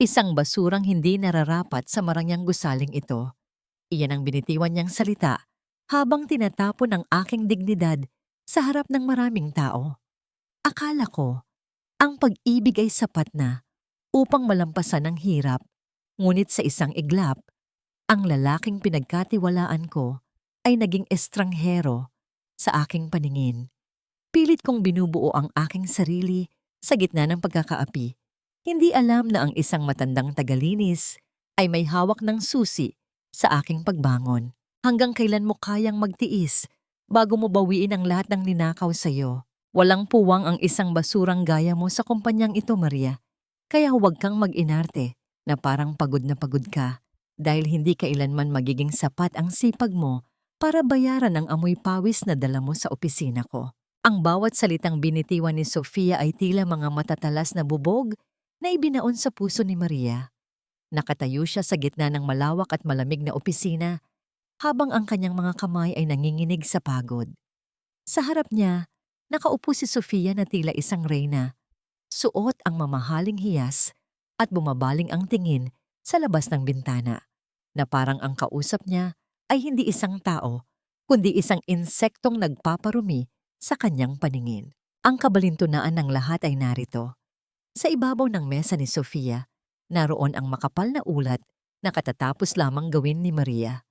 Isang basurang hindi nararapat sa marangyang gusaling ito. Iyan ang binitiwan niyang salita habang tinatapon ang aking dignidad sa harap ng maraming tao. Akala ko, ang pag-ibig ay sapat na upang malampasan ang hirap. Ngunit sa isang iglap, ang lalaking pinagkatiwalaan ko ay naging estranghero sa aking paningin. Pilit kong binubuo ang aking sarili sa gitna ng pagkakaapi. Hindi alam na ang isang matandang tagalinis ay may hawak ng susi sa aking pagbangon. Hanggang kailan mo kayang magtiis bago mo bawiin ang lahat ng ninakaw sa iyo? Walang puwang ang isang basurang gaya mo sa kumpanyang ito, Maria. Kaya huwag kang mag-inarte na parang pagod na pagod ka dahil hindi kailanman magiging sapat ang sipag mo para bayaran ang amoy pawis na dala mo sa opisina ko. Ang bawat salitang binitiwan ni Sofia ay tila mga matatalas na bubog na ibinaon sa puso ni Maria. Nakatayo siya sa gitna ng malawak at malamig na opisina habang ang kanyang mga kamay ay nanginginig sa pagod. Sa harap niya, nakaupo si Sofia na tila isang reyna. Suot ang mamahaling hiyas at bumabaling ang tingin sa labas ng bintana na parang ang kausap niya ay hindi isang tao kundi isang insektong nagpaparumi sa kanyang paningin. Ang kabalintunaan ng lahat ay narito. Sa ibabaw ng mesa ni Sofia, naroon ang makapal na ulat na katatapos lamang gawin ni Maria.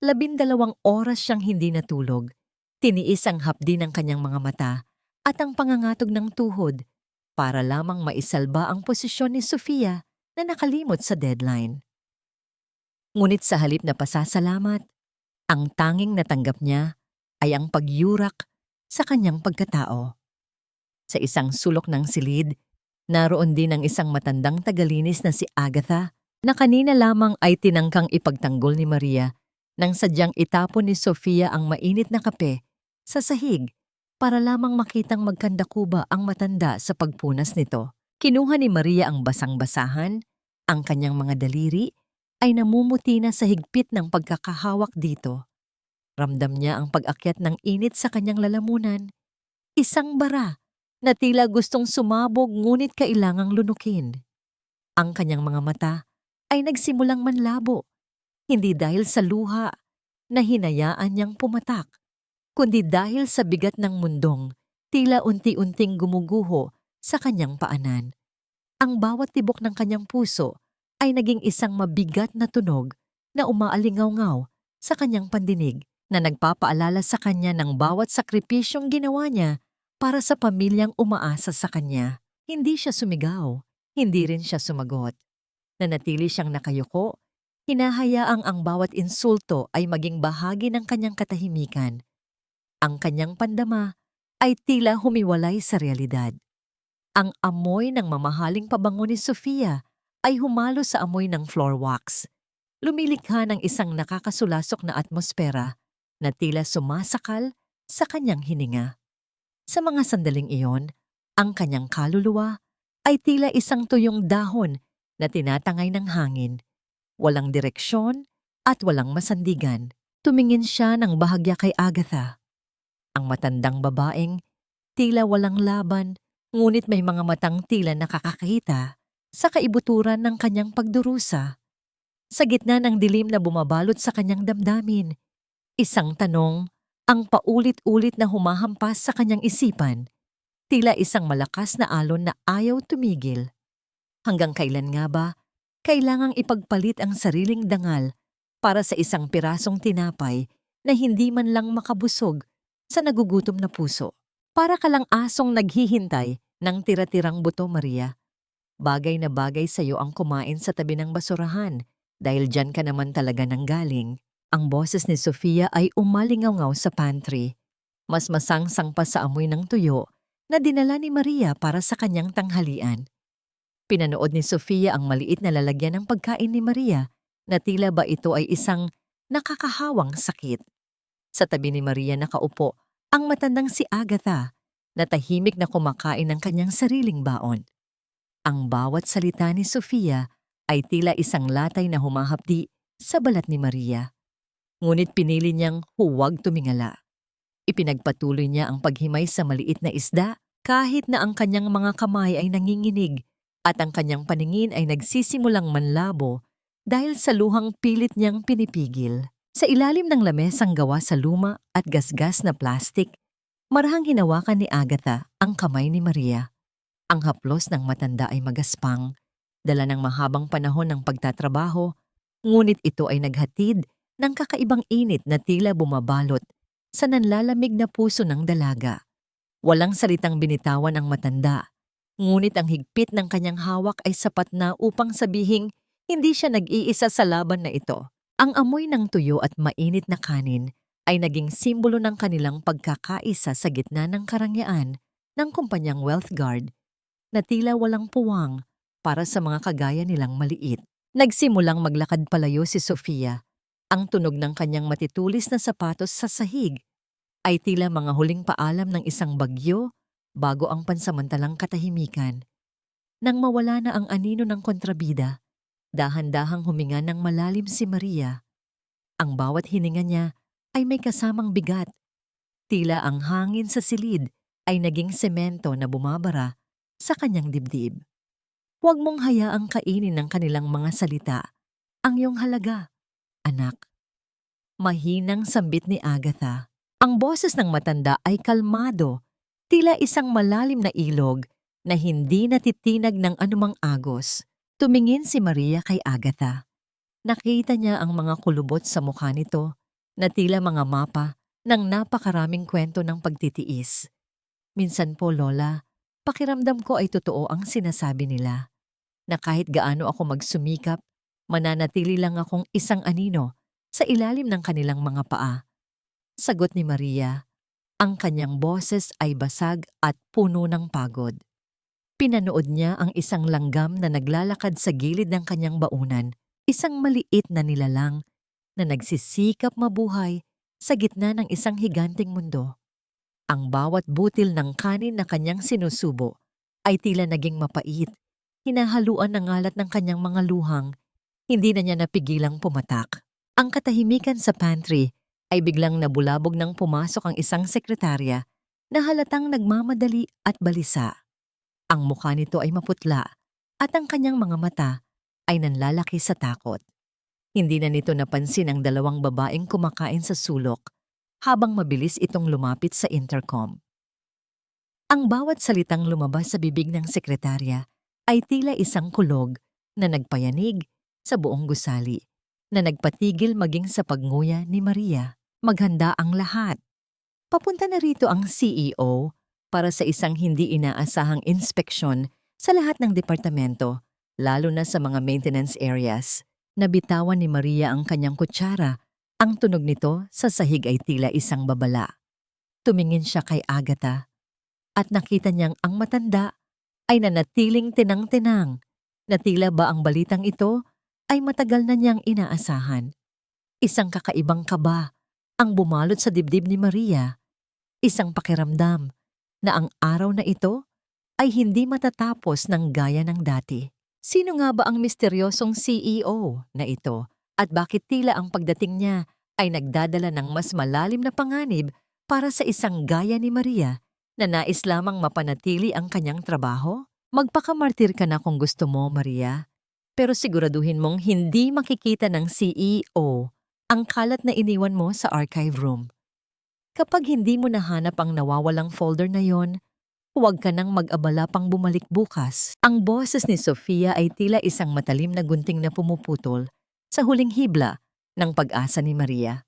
12 oras siyang hindi natulog. Tiniis ang hapdi ng kanyang mga mata at ang pangangatog ng tuhod para lamang maisalba ang posisyon ni Sofia na nakalimot sa deadline. Ngunit sa halip na pasasalamat, ang tanging natanggap niya ay ang pagyurak sa kanyang pagkatao. Sa isang sulok ng silid, naroon din ang isang matandang tagalinis na si Agatha na kanina lamang ay tinangkang ipagtanggol ni Maria nang sadyang itapon ni Sofia ang mainit na kape sa sahig para lamang makitang magkandakuba ang matanda sa pagpunas nito. Kinuha ni Maria ang basang-basahan, ang kanyang mga daliri ay namumuti na sa higpit ng pagkakahawak dito. Ramdam niya ang pag-akyat ng init sa kanyang lalamunan. Isang bara na tila gustong sumabog ngunit kailangang lunukin. Ang kanyang mga mata ay nagsimulang manlabo, hindi dahil sa luha na hinayaan niyang pumatak, kundi dahil sa bigat ng mundong tila unti-unting gumuguho sa kanyang paanan. Ang bawat tibok ng kanyang puso ay naging isang mabigat na tunog na umaalingaw-ngaw sa kanyang pandinig na nagpapaalala sa kanya ng bawat sakripisyong ginawa niya para sa pamilyang umaasa sa kanya. Hindi siya sumigaw, hindi rin siya sumagot. Nanatili siyang nakayuko, hinahayaang ang bawat insulto ay maging bahagi ng kanyang katahimikan. Ang kanyang pandama ay tila humiwalay sa realidad. Ang amoy ng mamahaling pabango ni Sofia ay humalo sa amoy ng floor wax. Lumilikha ng isang nakakasulasok na atmosfera na tila sumasakal sa kanyang hininga. Sa mga sandaling iyon, ang kanyang kaluluwa ay tila isang tuyong dahon na tinatangay ng hangin. Walang direksyon at walang masandigan. Tumingin siya ng bahagya kay Agatha. Ang matandang babaeng tila walang laban, ngunit may mga matang tila nakakakita sa kaibuturan ng kanyang pagdurusa. Sa gitna ng dilim na bumabalot sa kanyang damdamin, isang tanong ang paulit-ulit na humahampas sa kanyang isipan, tila isang malakas na alon na ayaw tumigil. Hanggang kailan nga ba kailangang ipagpalit ang sariling dangal para sa isang pirasong tinapay na hindi man lang makabusog sa nagugutom na puso? Para ka lang asong naghihintay ng tira-tirang buto, Maria. Bagay na bagay sa iyo ang kumain sa tabi ng basurahan dahil dyan ka naman talaga nanggaling. Ang boses ni Sofia ay umalingaw-ngaw sa pantry. Mas masangsang pa sa amoy ng tuyo na dinala ni Maria para sa kanyang tanghalian. Pinanood ni Sofia ang maliit na lalagyan ng pagkain ni Maria na tila ba ito ay isang nakakahawang sakit. Sa tabi ni Maria nakaupo ang matandang si Agatha na tahimik na kumakain ng kanyang sariling baon. Ang bawat salita ni Sofia ay tila isang latay na humahapdi sa balat ni Maria. Ngunit pinili niyang huwag tumingala. Ipinagpatuloy niya ang paghimay sa maliit na isda kahit na ang kanyang mga kamay ay nanginginig at ang kanyang paningin ay nagsisimulang manlabo dahil sa luhang pilit niyang pinipigil. Sa ilalim ng lamesang gawa sa luma at gasgas na plastik, marahang hinawakan ni Agatha ang kamay ni Maria. Ang haplos ng matanda ay magaspang, dala ng mahabang panahon ng pagtatrabaho, ngunit ito ay naghatid ng kakaibang init na tila bumabalot sa nanlalamig na puso ng dalaga. Walang salitang binitawan ang matanda, ngunit ang higpit ng kanyang hawak ay sapat na upang sabihing hindi siya nag-iisa sa laban na ito. Ang amoy ng tuyo at mainit na kanin ay naging simbolo ng kanilang pagkakaisa sa gitna ng karangyaan ng kumpanyang Wealth Guard na tila walang puwang para sa mga kagaya nilang maliit. Nagsimulang maglakad palayo si Sofia. Ang tunog ng kanyang matitulis na sapatos sa sahig ay tila mga huling paalam ng isang bagyo bago ang pansamantalang katahimikan. Nang mawala na ang anino ng kontrabida, dahan-dahang huminga ng malalim si Maria. Ang bawat hininga niya ay may kasamang bigat. Tila ang hangin sa silid ay naging semento na bumabara sa kanyang dibdib. Huwag mong hayaang kainin ng kanilang mga salita ang iyong halaga, anak. Mahinang sambit ni Agatha. Ang boses ng matanda ay kalmado, tila isang malalim na ilog na hindi natitinag ng anumang agos. Tumingin si Maria kay Agatha. Nakita niya ang mga kulubot sa mukha nito na tila mga mapa ng napakaraming kwento ng pagtitiis. Minsan po, Lola, pakiramdam ko ay totoo ang sinasabi nila, na kahit gaano ako magsumikap, mananatili lang akong isang anino sa ilalim ng kanilang mga paa. Sagot ni Maria, ang kanyang boses ay basag at puno ng pagod. Pinanood niya ang isang langgam na naglalakad sa gilid ng kanyang baunan, isang maliit na nilalang na nagsisikap mabuhay sa gitna ng isang higanting mundo. Ang bawat butil ng kanin na kanyang sinusubo ay tila naging mapait, hinahaluan ng ngalat ng kanyang mga luhang, hindi na niya napigilang pumatak. Ang katahimikan sa pantry ay biglang nabulabog nang pumasok ang isang sekretarya na halatang nagmamadali at balisa. Ang mukha nito ay maputla at ang kanyang mga mata ay nanlalaki sa takot. Hindi na nito napansin ang dalawang babaeng kumakain sa sulok habang mabilis itong lumapit sa intercom. Ang bawat salitang lumabas sa bibig ng sekretarya ay tila isang kulog na nagpayanig sa buong gusali, na nagpatigil maging sa pagnguya ni Maria. Maghanda ang lahat. Papunta na rito ang CEO para sa isang hindi inaasahang inspeksyon sa lahat ng departamento, lalo na sa mga maintenance areas. Nabitawan ni Maria ang kanyang kutsara. Ang tunog nito sa sahig ay tila isang babala. Tumingin siya kay Agatha at nakita niyang ang matanda ay nanatiling tinang-tinang, na tila ba ang balitang ito ay matagal na niyang inaasahan. Isang kakaibang kaba ang bumalot sa dibdib ni Maria, isang pakiramdam na ang araw na ito ay hindi matatapos ng gaya ng dati. Sino nga ba ang misteryosong CEO na ito at bakit tila ang pagdating niya ay nagdadala ng mas malalim na panganib para sa isang gaya ni Maria na nais lamang mapanatili ang kanyang trabaho? Magpakamartir ka na kung gusto mo, Maria. Pero siguraduhin mong hindi makikita ng CEO ang kalat na iniwan mo sa archive room. Kapag hindi mo nahanap ang nawawalang folder na yon, huwag ka nang mag-abala pang bumalik bukas. Ang boses ni Sofia ay tila isang matalim na gunting na pumuputol sa huling hibla ng pag-asa ni Maria.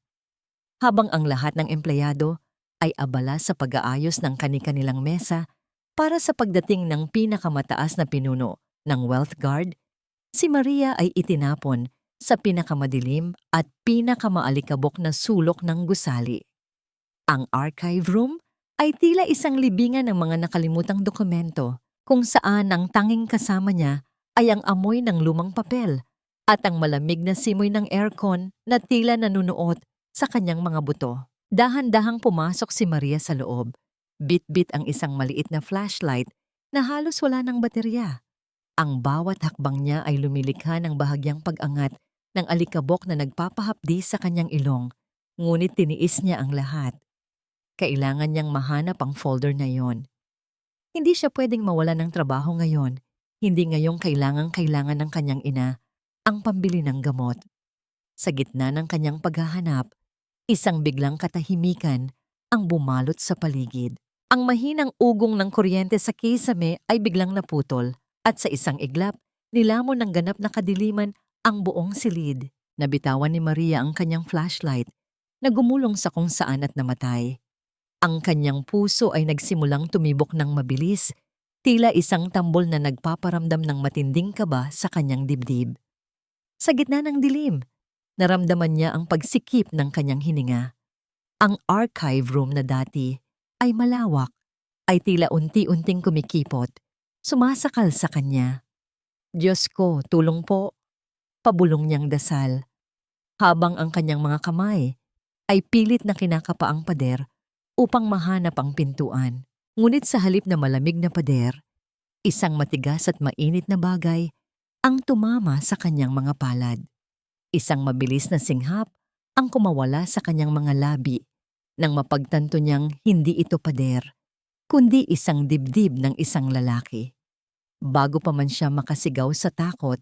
Habang ang lahat ng empleyado ay abala sa pag-aayos ng kani-kanilang mesa para sa pagdating ng pinakamataas na pinuno ng Wealth Guard, si Maria ay itinapon sa pinakamadilim at pinakamaalikabok na sulok ng gusali. Ang archive room ay tila isang libingan ng mga nakalimutang dokumento kung saan ang tanging kasama niya ay ang amoy ng lumang papel at ang malamig na simoy ng aircon na tila nanunuot sa kanyang mga buto. Dahan-dahang pumasok si Maria sa loob. Bit-bit ang isang maliit na flashlight na halos wala ng baterya. Ang bawat hakbang niya ay lumilikha ng bahagyang pag-angat ng alikabok na nagpapahapdi sa kanyang ilong, ngunit tiniis niya ang lahat. Kailangan niyang mahanap ang folder na yon. Hindi siya pwedeng mawala ng trabaho ngayon. Hindi ngayong kailangang-kailangan ng kanyang ina ang pambili ng gamot. Sa gitna ng kanyang paghahanap, isang biglang katahimikan ang bumalot sa paligid. Ang mahinang ugong ng kuryente sa kisame ay biglang naputol at sa isang iglap, nilamon ng ganap na kadiliman ang buong silid. Nabitawan ni Maria ang kanyang flashlight na gumulong sa kung saan at namatay. Ang kanyang puso ay nagsimulang tumibok ng mabilis, tila isang tambol na nagpaparamdam ng matinding kaba sa kanyang dibdib. Sa gitna ng dilim, naramdaman niya ang pagsikip ng kanyang hininga. Ang archive room na dati ay malawak, ay tila unti-unting kumikipot, sumasakal sa kanya. Diyos ko, tulong po, pabulong niyang dasal. Habang ang kanyang mga kamay ay pilit na kinakapa ang pader upang mahanap ang pintuan. Ngunit sa halip na malamig na pader, isang matigas at mainit na bagay ang tumama sa kanyang mga palad. Isang mabilis na singhap ang kumawala sa kanyang mga labi nang mapagtanto niyang hindi ito pader, kundi isang dibdib ng isang lalaki. Bago pa man siya makasigaw sa takot,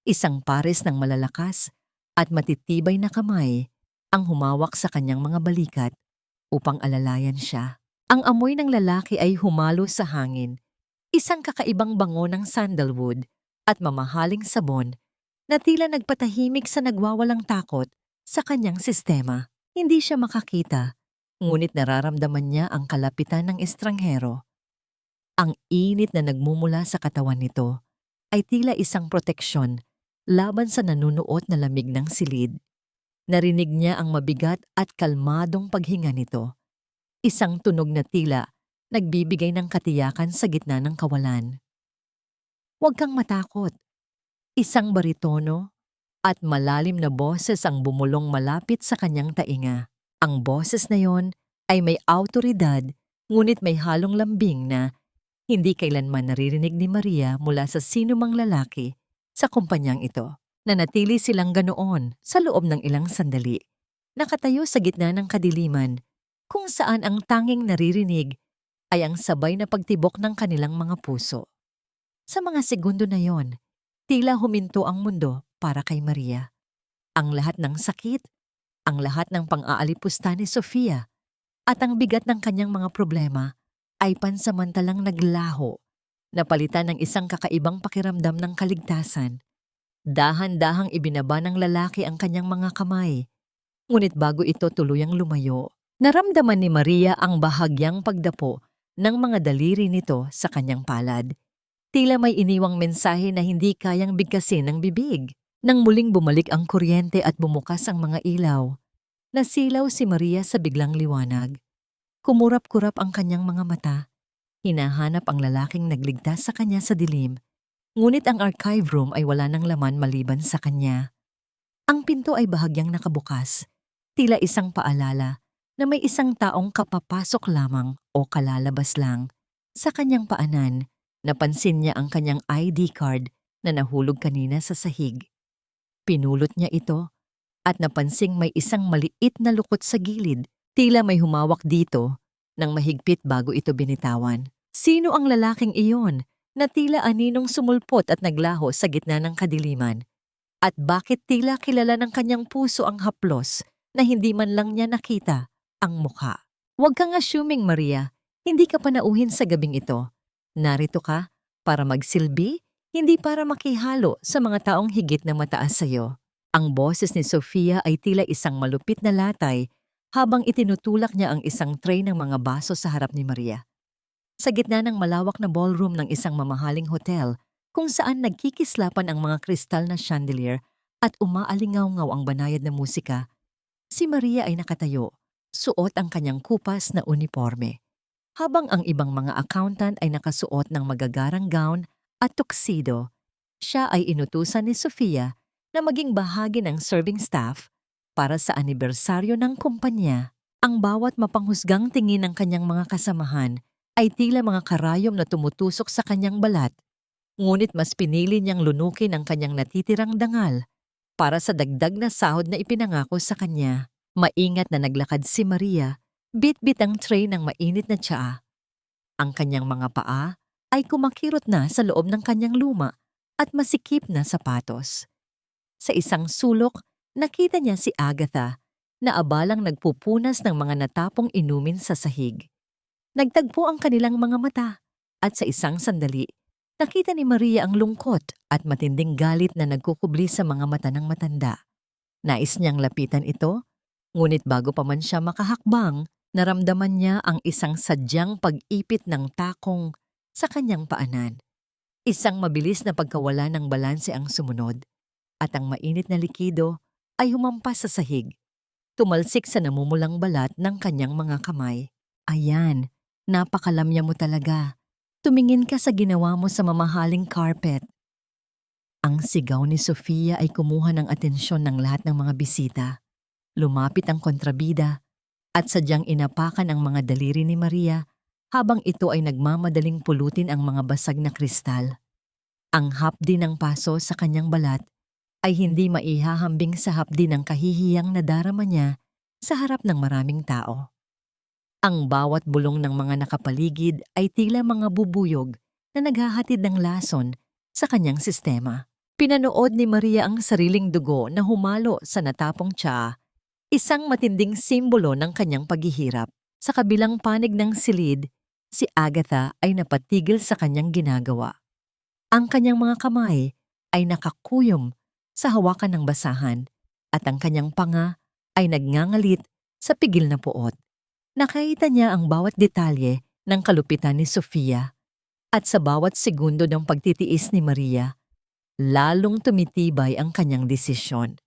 isang pares ng malalakas at matitibay na kamay ang humawak sa kanyang mga balikat upang alalayan siya. Ang amoy ng lalaki ay humalo sa hangin, isang kakaibang bango ng sandalwood at mamahaling sabon na tila nagpatahimik sa nagwawalang takot sa kanyang sistema. Hindi siya makakita, ngunit nararamdaman niya ang kalapitan ng estranghero. Ang init na nagmumula sa katawan nito ay tila isang proteksyon laban sa nanunuot na lamig ng silid. Narinig niya ang mabigat at kalmadong paghinga nito. Isang tunog na tila nagbibigay ng katiyakan sa gitna ng kawalan. Huwag kang matakot. Isang baritono at malalim na boses ang bumulong malapit sa kanyang tainga. Ang boses na yon ay may awtoridad ngunit may halong lambing na hindi kailanman naririnig ni Maria mula sa sinumang lalaki sa kumpanyang ito. Nanatili silang ganoon sa loob ng ilang sandali, nakatayo sa gitna ng kadiliman kung saan ang tanging naririnig ay ang sabay na pagtibok ng kanilang mga puso. Sa mga segundo na yon, tila huminto ang mundo para kay Maria. Ang lahat ng sakit, ang lahat ng pang-aalipusta ni Sofia, at ang bigat ng kanyang mga problema ay pansamantalang naglaho, napalitan ng isang kakaibang pakiramdam ng kaligtasan. Dahan-dahang ibinaba ng lalaki ang kanyang mga kamay, ngunit bago ito tuluyang lumayo, naramdaman ni Maria ang bahagyang pagdapo ng mga daliri nito sa kanyang palad. Tila may iniwang mensahe na hindi kayang bigkasin ng bibig. Nang muling bumalik ang kuryente at bumukas ang mga ilaw, nasilaw si Maria sa biglang liwanag. Kumurap-kurap ang kanyang mga mata. Hinahanap ang lalaking nagligtas sa kanya sa dilim, ngunit ang archive room ay wala ng laman maliban sa kanya. Ang pinto ay bahagyang nakabukas, tila isang paalala na may isang taong kapapasok lamang o kalalabas lang. Sa kanyang paanan, napansin niya ang kanyang ID card na nahulog kanina sa sahig. Pinulot niya ito at napansing may isang maliit na lukot sa gilid, tila may humawak dito nang mahigpit bago ito binitawan. Sino ang lalaking iyon na tila aninong sumulpot at naglaho sa gitna ng kadiliman? At bakit tila kilala ng kanyang puso ang haplos na hindi man lang niya nakita ang mukha? Huwag kang assuming, Maria. Hindi ka panauhin sa gabing ito. Narito ka para magsilbi, hindi para makihalo sa mga taong higit na mataas sa iyo. Ang boses ni Sofia ay tila isang malupit na latay habang itinutulak niya ang isang tray ng mga baso sa harap ni Maria. Sa gitna ng malawak na ballroom ng isang mamahaling hotel kung saan nagkikislapan ang mga kristal na chandelier at umaalingaw-ngaw ang banayad na musika, si Maria ay nakatayo, suot ang kanyang kupas na uniforme. Habang ang ibang mga accountant ay nakasuot ng magagarang gown at tuxedo, siya ay inutusan ni Sofia na maging bahagi ng serving staff para sa anibersaryo ng kumpanya. Ang bawat mapanghusgang tingin ng kanyang mga kasamahan ay tila mga karayom na tumutusok sa kanyang balat. Ngunit mas pinili niyang lunukin ang kanyang natitirang dangal para sa dagdag na sahod na ipinangako sa kanya. Maingat na naglakad si Maria, bit-bit ang tray ng mainit na tsaa. Ang kanyang mga paa ay kumakirot na sa loob ng kanyang luma at masikip na sapatos. Sa isang sulok, nakita niya si Agatha na abalang nagpupunas ng mga natapong inumin sa sahig. Nagtagpo ang kanilang mga mata at sa isang sandali, nakita ni Maria ang lungkot at matinding galit na nagkukubli sa mga mata ng matanda. Nais niyang lapitan ito, ngunit bago pa man siya makahakbang, naramdaman niya ang isang sadyang pag-ipit ng takong sa kanyang paanan. Isang mabilis na pagkawala ng balanse ang sumunod, at ang mainit na likido ay humampas sa sahig, tumalsik sa namumulang balat ng kanyang mga kamay. Ayan, napakalamya mo talaga. Tumingin ka sa ginawa mo sa mamahaling carpet. Ang sigaw ni Sofia ay kumuha ng atensyon ng lahat ng mga bisita. Lumapit ang kontrabida at sadyang inapakan ang mga daliri ni Maria habang ito ay nagmamadaling pulutin ang mga basag na kristal. Ang hapdi ng paso sa kanyang balat ay hindi maihahambing sa hapdi ng kahihiyang nadarama niya sa harap ng maraming tao. Ang bawat bulong ng mga nakapaligid ay tila mga bubuyog na naghahatid ng lason sa kanyang sistema. Pinanood ni Maria ang sariling dugo na humalo sa natapong tsaa, isang matinding simbolo ng kanyang paghihirap. Sa kabilang panig ng silid, si Agatha ay napatigil sa kanyang ginagawa. Ang kanyang mga kamay ay nakakuyom sa hawakan ng basahan at ang kanyang panga ay nagngangalit sa pigil na puot. Nakita niya ang bawat detalye ng kalupitan ni Sofia at sa bawat segundo ng pagtitiis ni Maria, lalong tumitibay ang kanyang desisyon.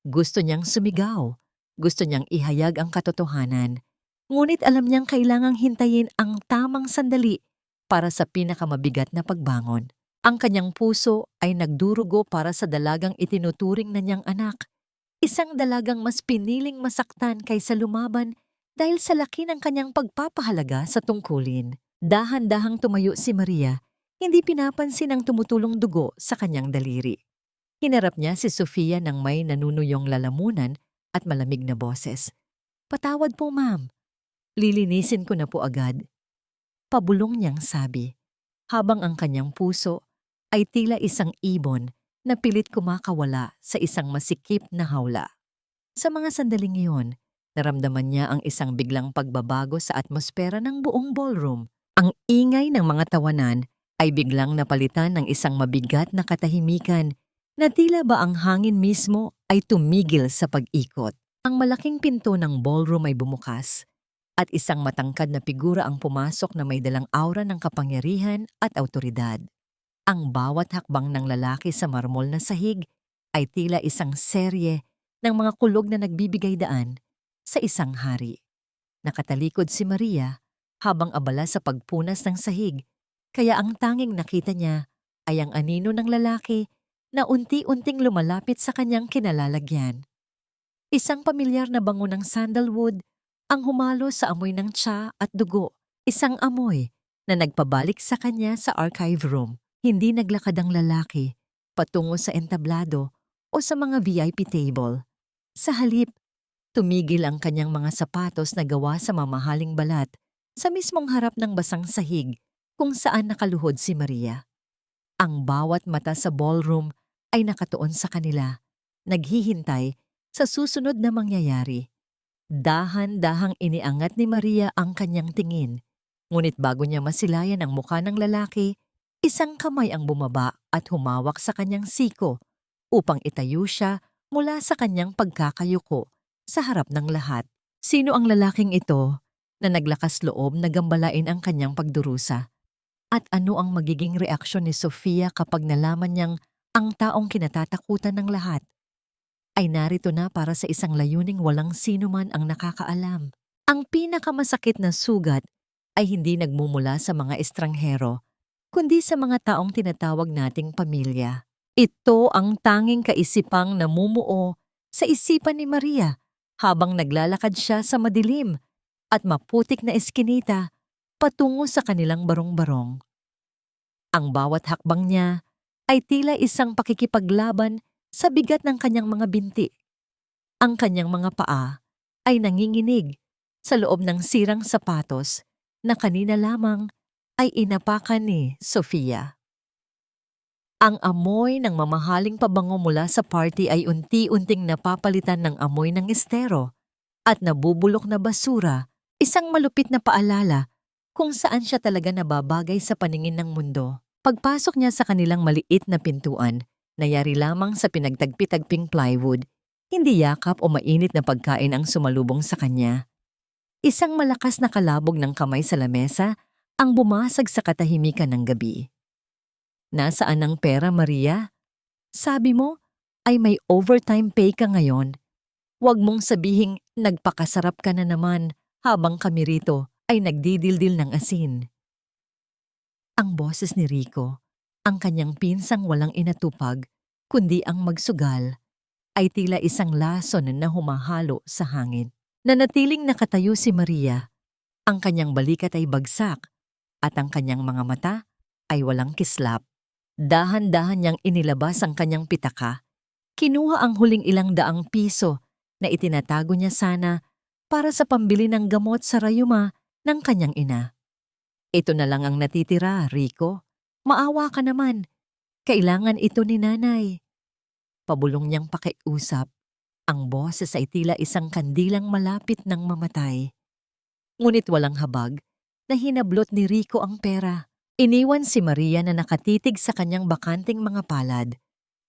Gusto niyang sumigaw, gusto niyang ihayag ang katotohanan, ngunit alam niyang kailangang hintayin ang tamang sandali para sa pinakamabigat na pagbangon. Ang kanyang puso ay nagdurugo para sa dalagang itinuturing na niyang anak, isang dalagang mas piniling masaktan kaysa lumaban dahil sa laki ng kanyang pagpapahalaga sa tungkulin. Dahan-dahang tumayo si Maria, hindi pinapansin ang tumutulong dugo sa kanyang daliri. Hinarap niya si Sofia ng may nanunuyong lalamunan at malamig na boses. "Patawad po, ma'am. Lilinisin ko na po agad." Pabulong niyang sabi, habang ang kanyang puso ay tila isang ibon na pilit kumakawala sa isang masikip na hawla. Sa mga sandaling iyon, naramdaman niya ang isang biglang pagbabago sa atmosfera ng buong ballroom. Ang ingay ng mga tawanan ay biglang napalitan ng isang mabigat na katahimikan na tila ba ang hangin mismo ay tumigil sa pag-ikot. Ang malaking pinto ng ballroom ay bumukas at isang matangkad na figura ang pumasok na may dalang aura ng kapangyarihan at awtoridad. Ang bawat hakbang ng lalaki sa marmol na sahig ay tila isang serye ng mga kulog na nagbibigay daan sa isang hari. Nakatalikod si Maria habang abala sa pagpunas ng sahig, kaya ang tanging nakita niya ay ang anino ng lalaki na unti-unting lumalapit sa kanyang kinalalagyan. Isang pamilyar na bango ng sandalwood ang humalo sa amoy ng tsa at dugo, isang amoy na nagpabalik sa kanya sa archive room. Hindi naglakad ang lalaki patungo sa entablado o sa mga VIP table. Sa halip, tumigil ang kanyang mga sapatos na gawa sa mamahaling balat sa mismong harap ng basang sahig kung saan nakaluhod si Maria. Ang bawat mata sa ballroom ay nakatuon sa kanila, naghihintay sa susunod na mangyayari. Dahan-dahang iniangat ni Maria ang kanyang tingin, ngunit bago niya masilayan ang mukha ng lalaki, isang kamay ang bumaba at humawak sa kanyang siko upang itayo siya mula sa kanyang pagkakayuko sa harap ng lahat. Sino ang lalaking ito na naglakas loob na gambalain ang kanyang pagdurusa? At ano ang magiging reaksyon ni Sofia kapag nalaman niyang ang taong kinatatakutan ng lahat ay narito na para sa isang layuning walang sino man ang nakakaalam? Ang pinakamasakit na sugat ay hindi nagmumula sa mga estranghero, kundi sa mga taong tinatawag nating pamilya. Ito ang tanging kaisipang namumuo sa isipan ni Maria habang naglalakad siya sa madilim at maputik na eskinita patungo sa kanilang barong-barong. Ang bawat hakbang niya ay tila isang pakikipaglaban sa bigat ng kanyang mga binti. Ang kanyang mga paa ay nanginginig sa loob ng sirang sapatos na kanina lamang ay inapakan ni Sofia. Ang amoy ng mamahaling pabango mula sa party ay unti-unting napapalitan ng amoy ng estero at nabubulok na basura, isang malupit na paalala kung saan siya talaga nababagay sa paningin ng mundo. Pagpasok niya sa kanilang maliit na pintuan, nayari lamang sa pinagtagpi-tagping plywood, hindi yakap o mainit na pagkain ang sumalubong sa kanya. Isang malakas na kalabog ng kamay sa lamesa ang bumasag sa katahimikan ng gabi. Nasaan ang pera, Maria? Sabi mo ay may overtime pay ka ngayon. Huwag mong sabihing nagpakasarap ka na naman habang kami rito ay nagdidildil ng asin. Ang boses ni Rico, ang kanyang pinsang walang inatupag, kundi ang magsugal, ay tila isang lason na humahalo sa hangin. Nanatiling nakatayo si Maria. Ang kanyang balikat ay bagsak at ang kanyang mga mata ay walang kislap. Dahan-dahan niyang inilabas ang kanyang pitaka. Kinuha ang huling ilang daang piso na itinatago niya sana para sa pambili ng gamot sa rayuma ng kanyang ina. Ito na lang ang natitira, Rico. Maawa ka naman. Kailangan ito ni nanay. Pabulong niyang pakiusap. Ang boses ay tila isang kandilang malapit ng mamatay. Ngunit walang habag na hinablot ni Rico ang pera. Iniwan si Maria na nakatitig sa kanyang bakanting mga palad,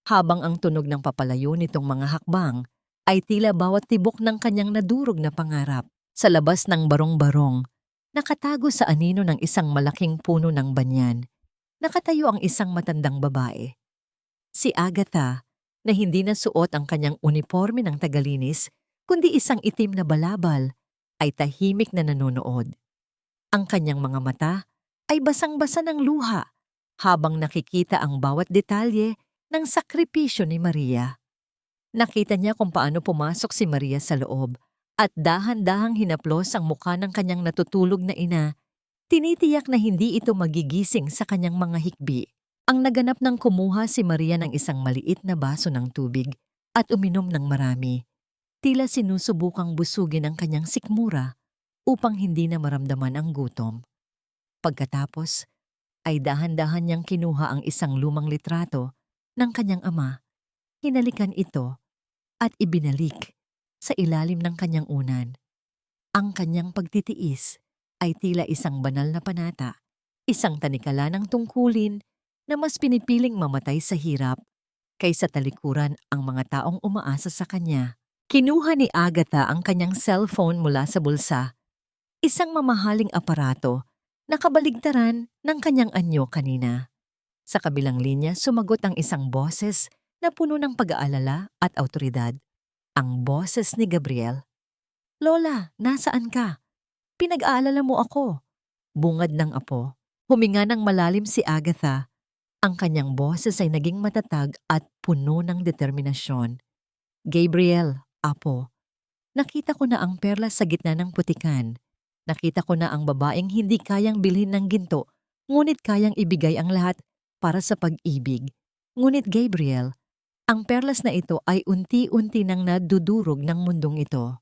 habang ang tunog ng papalayo nitong mga hakbang ay tila bawat tibok ng kanyang nadurog na pangarap. Sa labas ng barong-barong, nakatago sa anino ng isang malaking puno ng banyan, nakatayo ang isang matandang babae. Si Agatha, na hindi na suot ang kanyang uniforme ng tagalinis, kundi isang itim na balabal, ay tahimik na nanonood. Ang kanyang mga mata ay basang-basa ng luha habang nakikita ang bawat detalye ng sakripisyo ni Maria. Nakita niya kung paano pumasok si Maria sa loob at dahan-dahang hinaplos ang mukha ng kanyang natutulog na ina. Tinitiyak na hindi ito magigising sa kanyang mga hikbi. Ang naganap nang kumuha si Maria ng isang maliit na baso ng tubig at uminom ng marami. Tila sinusubukang busugin ang kanyang sikmura upang hindi na maramdaman ang gutom. Pagkatapos, ay dahan-dahan niyang kinuha ang isang lumang litrato ng kanyang ama. Hinalikan ito at ibinalik sa ilalim ng kanyang unan. Ang kanyang pagtitiis ay tila isang banal na panata, isang tanikala ng tungkulin na mas pinipiling mamatay sa hirap kaysa talikuran ang mga taong umaasa sa kanya. Kinuha ni Agatha ang kanyang cellphone mula sa bulsa, isang mamahaling aparato na kabaligtaran ng kanyang anyo kanina. Sa kabilang linya, sumagot ang isang boses na puno ng pag-aalala at awtoridad. Ang boses ni Gabriel. Lola, nasaan ka? Pinag-aalala mo ako. Bungad ng apo. Huminga ng malalim si Agatha. Ang kanyang boses ay naging matatag at puno ng determinasyon. Gabriel, apo, nakita ko na ang perlas sa gitna ng putikan. Nakita ko na ang babaeng hindi kayang bilhin ng ginto, ngunit kayang ibigay ang lahat para sa pag-ibig. Ngunit Gabriel, ang perlas na ito ay unti-unti nang nadudurog ng mundong ito.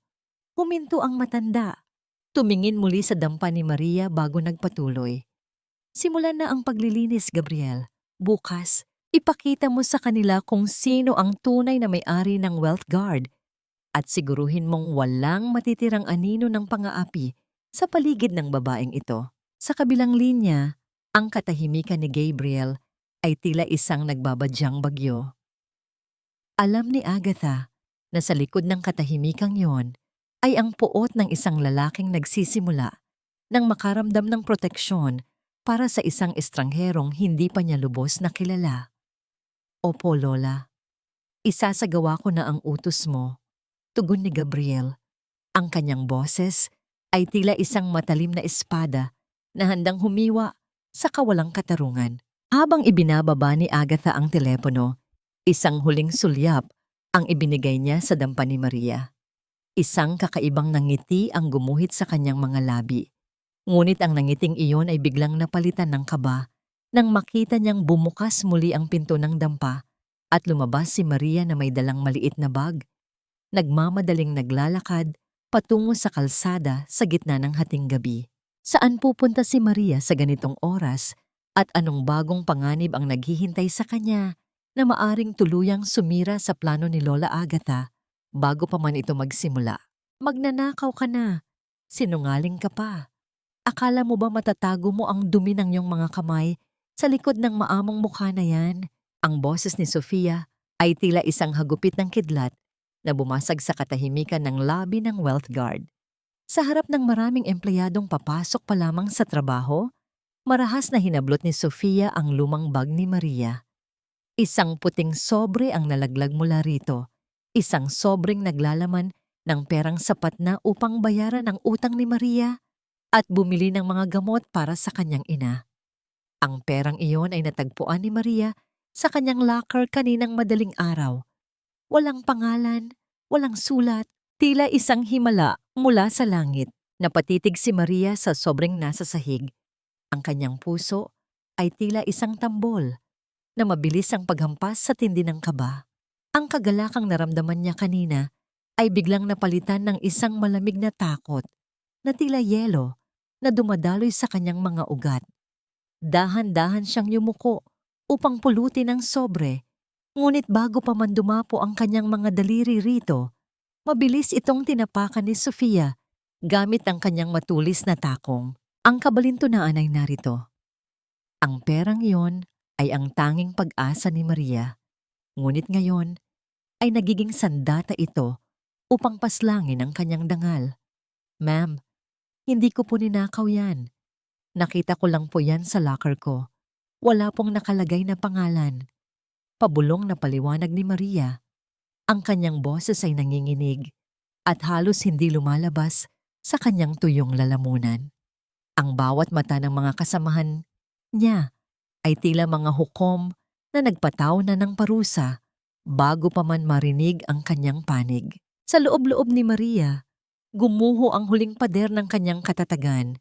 Huminto ang matanda. Tumingin muli sa dampa ni Maria bago nagpatuloy. Simulan na ang paglilinis, Gabriel. Bukas, ipakita mo sa kanila kung sino ang tunay na may-ari ng Wealth Guard at siguruhin mong walang matitirang anino ng pang-aapi sa paligid ng babaeng ito. Sa kabilang linya, ang katahimikan ni Gabriel ay tila isang nagbabadyang bagyo. Alam ni Agatha na sa likod ng katahimikang yon ay ang puot ng isang lalaking nagsisimula nang makaramdam ng proteksyon para sa isang estrangherong hindi pa niya lubos na kilala. Opo, Lola. Isasagawa ko na ang utos mo, tugon ni Gabriel. Ang kanyang boses ay tila isang matalim na espada na handang humiwa sa kawalang katarungan. Habang ibinababa ni Agatha ang telepono, isang huling sulyap ang ibinigay niya sa dampa ni Maria. Isang kakaibang nangiti ang gumuhit sa kanyang mga labi. Ngunit ang nangiting iyon ay biglang napalitan ng kaba nang makita niyang bumukas muli ang pinto ng dampa at lumabas si Maria na may dalang maliit na bag. Nagmamadaling naglalakad patungo sa kalsada sa gitna ng hating gabi. Saan pupunta si Maria sa ganitong oras at anong bagong panganib ang naghihintay sa kanya na maaring tuluyang sumira sa plano ni Lola Agatha bago pa man ito magsimula. Magnanakaw ka na. Sinungaling ka pa. Akala mo ba matatago mo ang dumi ng iyong mga kamay sa likod ng maamong mukha na yan? Ang boses ni Sofia ay tila isang hagupit ng kidlat na bumasag sa katahimikan ng labi ng wealth guard. Sa harap ng maraming empleyadong papasok pa lamang sa trabaho, marahas na hinablot ni Sofia ang lumang bag ni Maria. Isang puting sobre ang nalaglag mula rito. Isang sobreng naglalaman ng perang sapat na upang bayaran ang utang ni Maria at bumili ng mga gamot para sa kanyang ina. Ang perang iyon ay natagpuan ni Maria sa kanyang locker kaninang madaling araw. Walang pangalan, walang sulat, tila isang himala mula sa langit. Napatitig si Maria sa sobreng nasa sahig. Ang kanyang puso ay tila isang tambol na mabilis ang paghampas sa tindi ng kaba. Ang kagalakang naramdaman niya kanina ay biglang napalitan ng isang malamig na takot na tila yelo na dumadaloy sa kanyang mga ugat. Dahan-dahan siyang yumuko upang pulutin ang sobre, ngunit bago pa man dumapo ang kanyang mga daliri rito, mabilis itong tinapakan ni Sofia gamit ang kanyang matulis na takong. Ang kabalintunaan ay narito. Ang perang iyon ay ang tanging pag-asa ni Maria, ngunit ngayon ay nagiging sandata ito upang paslangin ang kanyang dangal. Ma'am, hindi ko po ninakaw yan. Nakita ko lang po yan sa locker ko. Wala pong nakalagay na pangalan. Pabulong na paliwanag ni Maria. Ang kanyang boses ay nanginginig at halos hindi lumalabas sa kanyang tuyong lalamunan. Ang bawat mata ng mga kasamahan niya ay tila mga hukom na nagpataw na ng parusa bago pa man marinig ang kanyang panig. Sa loob-loob ni Maria, gumuho ang huling pader ng kanyang katatagan.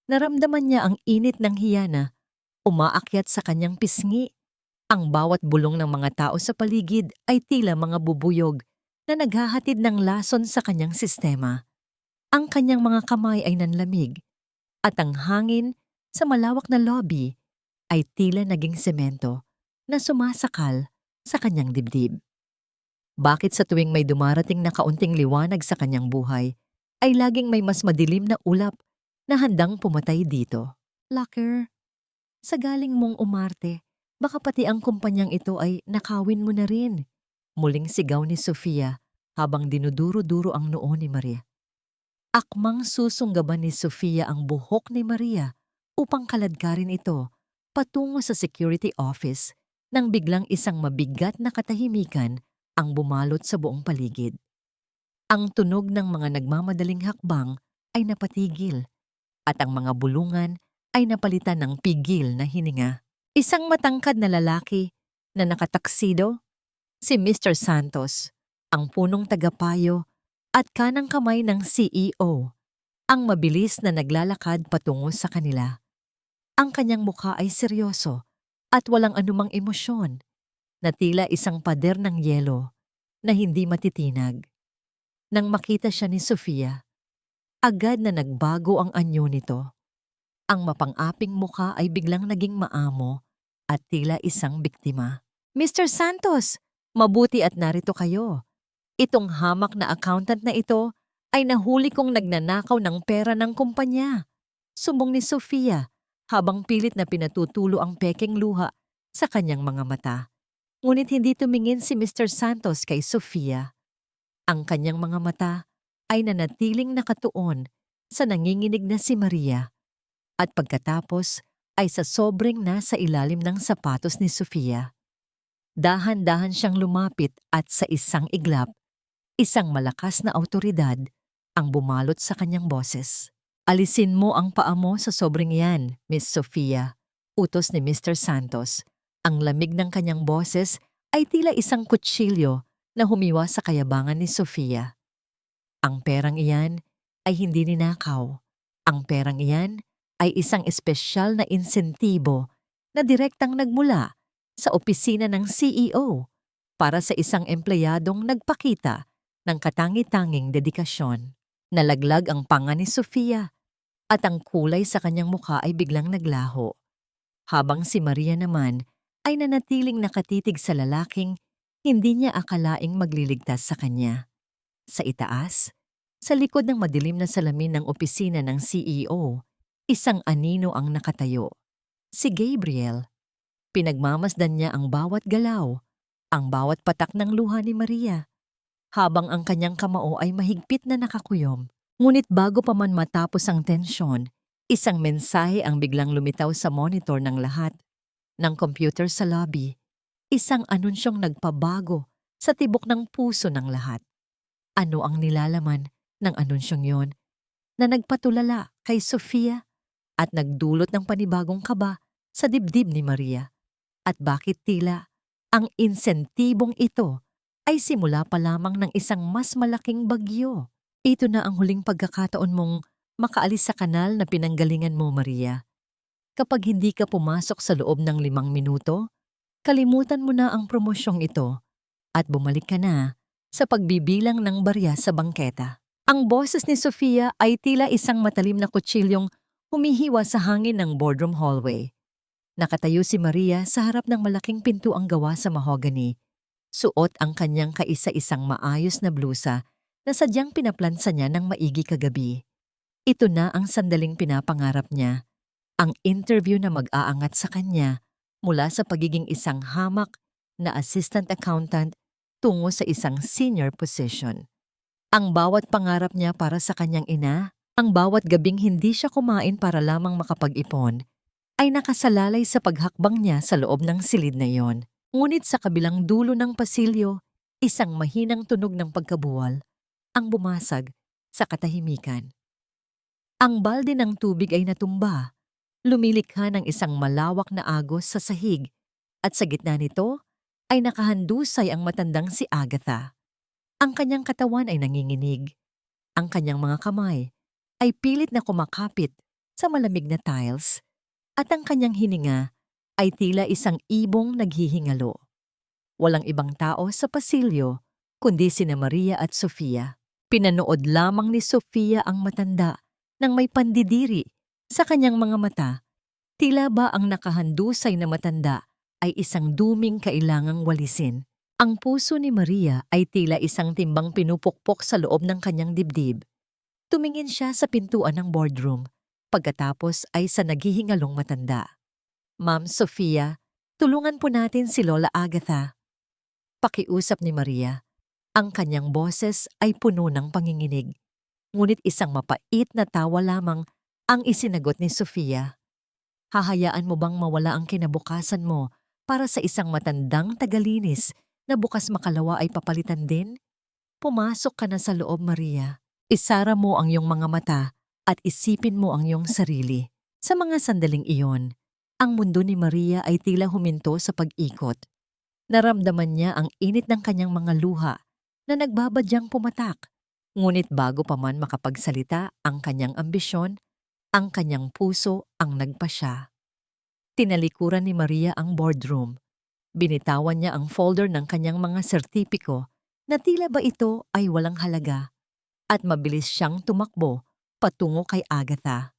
Naramdaman niya ang init ng hiyana, umaakyat sa kanyang pisngi. Ang bawat bulong ng mga tao sa paligid ay tila mga bubuyog na naghahatid ng lason sa kanyang sistema. Ang kanyang mga kamay ay nanlamig at ang hangin sa malawak na lobby ay tila naging semento na sumasakal sa kanyang dibdib. Bakit sa tuwing may dumarating na kaunting liwanag sa kanyang buhay, ay laging may mas madilim na ulap na handang pumatay dito? Locker, sa galing mong umarte, baka pati ang kumpanyang ito ay nakawin mo na rin. Muling sigaw ni Sofia habang dinuduro-duro ang noo ni Maria. Akmang susunggaban ni Sofia ang buhok ni Maria upang kaladkarin ito patungo sa security office nang biglang isang mabigat na katahimikan ang bumalot sa buong paligid. Ang tunog ng mga nagmamadaling hakbang ay napatigil at ang mga bulungan ay napalitan ng pigil na hininga. Isang matangkad na lalaki na nakataksido, si Mr. Santos, ang punong tagapayo at kanang kamay ng CEO, ang mabilis na naglalakad patungo sa kanila. Ang kanyang mukha ay seryoso at walang anumang emosyon, na tila isang pader ng yelo na hindi matitinag. Nang makita siya ni Sofia, agad na nagbago ang anyo nito. Ang mapang-aping mukha ay biglang naging maamo at tila isang biktima. Mr. Santos, mabuti at narito kayo. Itong hamak na accountant na ito ay nahuli kong nagnanakaw ng pera ng kumpanya. Sumbong ni Sofia habang pilit na pinatutulo ang pekeng luha sa kanyang mga mata. Ngunit hindi tumingin si Mr. Santos kay Sofia. Ang kanyang mga mata ay nanatiling nakatuon sa nanginginig na si Maria at pagkatapos ay sa sobreng nasa ilalim ng sapatos ni Sofia. Dahan-dahan siyang lumapit at sa isang iglap, isang malakas na awtoridad ang bumalot sa kanyang boses. Alisin mo ang paa mo sa sobreng yan, Miss Sofia, utos ni Mr. Santos. Ang lamig ng kanyang boses ay tila isang kutsilyo na humiwa sa kayabangan ni Sofia. Ang perang iyan ay hindi ninakaw. Ang perang iyan ay isang espesyal na insentibo na direktang nagmula sa opisina ng CEO para sa isang empleyadong nagpakita ng katangi-tanging dedikasyon. Nalaglag ang panga ni Sofia at ang kulay sa kanyang mukha ay biglang naglaho. Habang si Maria naman ay nanatiling nakatitig sa lalaking hindi niya akalaing magliligtas sa kanya. Sa itaas, sa likod ng madilim na salamin ng opisina ng CEO, isang anino ang nakatayo. Si Gabriel. Pinagmamasdan niya ang bawat galaw, ang bawat patak ng luha ni Maria, habang ang kanyang kamao ay mahigpit na nakakuyom. Ngunit bago pa man matapos ang tensyon, isang mensahe ang biglang lumitaw sa monitor ng lahat ng computer sa lobby. Isang anunsyong nagpabago sa tibok ng puso ng lahat. Ano ang nilalaman ng anunsyong yon na nagpatulala kay Sofia at nagdulot ng panibagong kaba sa dibdib ni Maria? At bakit tila ang insentibong ito ay simula pa lamang ng isang mas malaking bagyo? Ito na ang huling pagkakataon mong makaalis sa kanal na pinanggalingan mo, Maria. Kapag hindi ka pumasok sa loob ng 5 minuto, kalimutan mo na ang promosyong ito at bumalik ka na sa pagbibilang ng barya sa bangketa. Ang boses ni Sofia ay tila isang matalim na kutsilyong humihiwa sa hangin ng boardroom hallway. Nakatayo si Maria sa harap ng malaking pintuang gawa sa mahogany. Suot ang kanyang kaisa-isang maayos na blusa na sadyang pinaplansa niya ng maigi kagabi. Ito na ang sandaling pinapangarap niya, ang interview na mag-aangat sa kanya mula sa pagiging isang hamak na assistant accountant tungo sa isang senior position. Ang bawat pangarap niya para sa kanyang ina, ang bawat gabing hindi siya kumain para lamang makapag-ipon, ay nakasalalay sa paghakbang niya sa loob ng silid na iyon. Ngunit sa kabilang dulo ng pasilyo, isang mahinang tunog ng pagkabuwal ang bumasag sa katahimikan. Ang balde ng tubig ay natumba, lumilikha ng isang malawak na agos sa sahig, at sa gitna nito ay nakahandusay ang matandang si Agatha. Ang kanyang katawan ay nanginginig. Ang kanyang mga kamay ay pilit na kumakapit sa malamig na tiles, at ang kanyang hininga ay tila isang ibong naghihingalo. Walang ibang tao sa pasilyo kundi sina Maria at Sofia. Pinanood lamang ni Sofia ang matanda nang may pandidiri sa kanyang mga mata. Tila ba ang nakahandusay na matanda ay isang duming kailangang walisin. Ang puso ni Maria ay tila isang timbang pinupukpok sa loob ng kanyang dibdib. Tumingin siya sa pintuan ng boardroom, pagkatapos ay sa naghihingalong matanda. Ma'am Sofia, tulungan po natin si Lola Agatha. Pakiusap ni Maria. Ang kanyang boses ay puno ng panginginig. Ngunit isang mapait na tawa lamang ang isinagot ni Sofia. Hahayaan mo bang mawala ang kinabukasan mo para sa isang matandang tagalinis na bukas makalawa ay papalitan din? Pumasok ka na sa loob, Maria. Isara mo ang iyong mga mata at isipin mo ang iyong sarili. Sa mga sandaling iyon, ang mundo ni Maria ay tila huminto sa pag-ikot. Naramdaman niya ang init ng kanyang mga luha na nagbabadyang pumatak. Ngunit bago pa man makapagsalita ang kanyang ambisyon, ang kanyang puso ang nagpasya. Tinalikuran ni Maria ang boardroom. Binitawan niya ang folder ng kanyang mga sertipiko na tila ba ito ay walang halaga, at mabilis siyang tumakbo patungo kay Agatha.